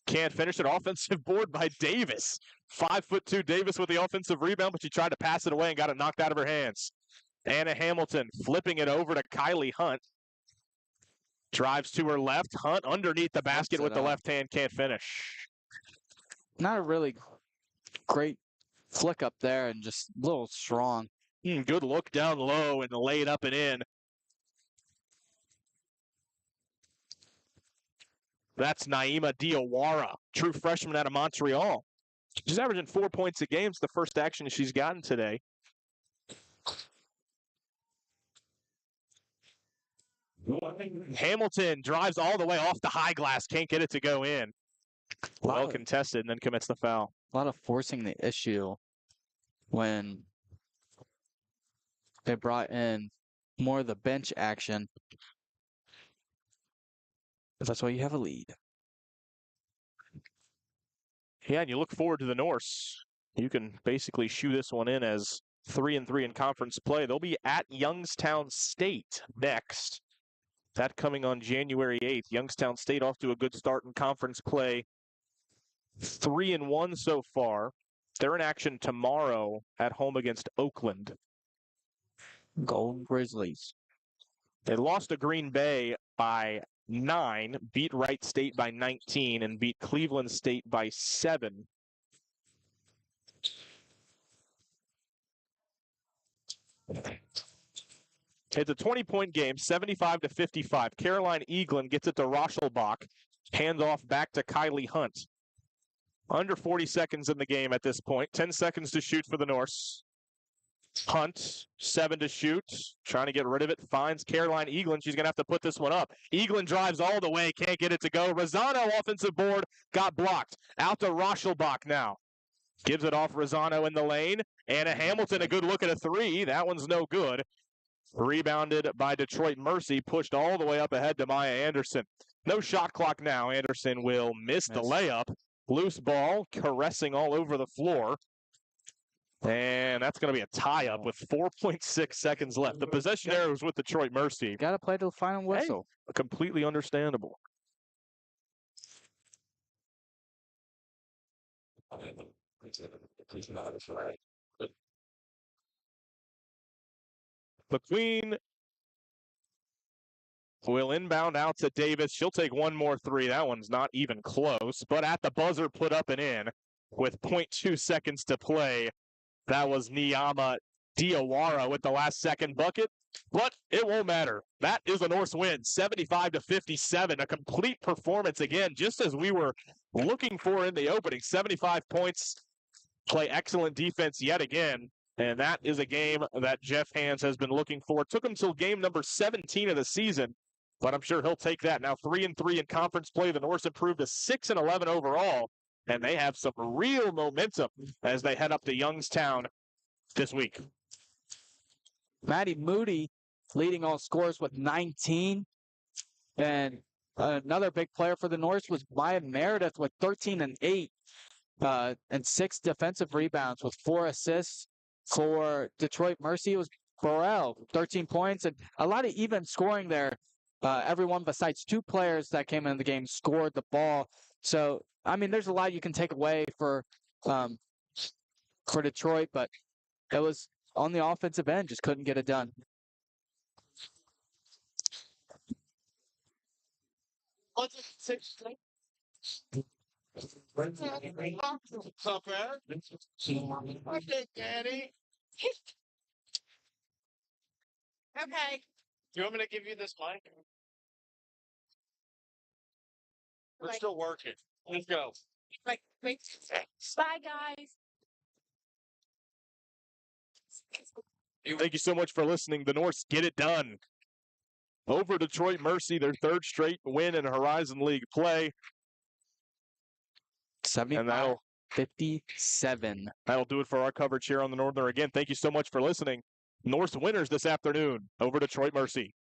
Can't finish it. Offensive board by Davis. 5'2" Davis with the offensive rebound, but she tried to pass it away and got it knocked out of her hands. Anna Hamilton flipping it over to Kylie Hunt. Drives to her left. Hunt underneath the basket with the left hand. Can't finish. Not a really great flick up there, and just a little strong. Good look down low and laid up and in. That's Naima Diawara, true freshman out of Montreal. She's averaging 4 points a game. It's the first action she's gotten today. Hamilton drives all the way off the high glass. Can't get it to go in. Well contested and then commits the foul. A lot of forcing the issue when they brought in more of the bench action. That's why you have a lead. Yeah, and you look forward to the Norse. You can basically shoe this one in as 3-3 in conference play. They'll be at Youngstown State next. That coming on January 8th. Youngstown State off to a good start in conference play. 3-1 so far. They're in action tomorrow at home against Oakland. Golden Grizzlies. They lost to Green Bay by 9, beat Wright State by 19, and beat Cleveland State by 7. It's a 20-point game, 75-55. Caroline Eaglin gets it to Rochelbach. Handoff back to Kylie Hunt. Under 40 seconds in the game at this point. 10 seconds to shoot for the Norse. Hunt, 7 to shoot, trying to get rid of it, finds Caroline Eaglin. She's going to have to put this one up. Eaglin drives all the way, can't get it to go. Rosano, offensive board, got blocked. Out to Rochelbach now. Gives it off Rosano in the lane. Anna Hamilton, a good look at a 3. That one's no good. Rebounded by Detroit Mercy, pushed all the way up ahead to Maya Anderson. No shot clock now. Anderson will miss the layup. Loose ball, caressing all over the floor. And that's going to be a tie-up with 4.6 seconds left. The possession error was with Detroit Mercy. Got to play to the final whistle. Hey, completely understandable. McQueen will inbound out to Davis. She'll take one more 3. That one's not even close. But at the buzzer, put up and in with 0.2 seconds to play. That was Niyama Diawara with the last second bucket. But it won't matter. That is a Norse win, 75-57. A complete performance again, just as we were looking for in the opening. 75 points, play excellent defense yet again. And that is a game that Jeff Hands has been looking for. It took him till game number 17 of the season, but I'm sure he'll take that. Now 3-3 in conference play. The Norse improved to 6-11 overall, and they have some real momentum as they head up to Youngstown this week. Maddie Moody leading all scores with 19. And another big player for the Norse was Maya Meredith with 13 and 8 and 6 defensive rebounds with 4 assists. For Detroit Mercy, it was Burrell, 13 points, and a lot of even scoring there. Everyone besides 2 players that came in the game scored the ball. So, I mean, there's a lot you can take away for Detroit, but it was on the offensive end, just couldn't get it done. What's up, man? Okay, Daddy. Okay. Do you want me to give you this mic? We're still working. Let's go. Bye, guys. Thank you so much for listening. The Norse get it done. Over Detroit Mercy, their 3rd straight win in Horizon League play. 75-57. That'll do it for our coverage here on the Northern. Again, thank you so much for listening. Norse winners this afternoon over Detroit Mercy.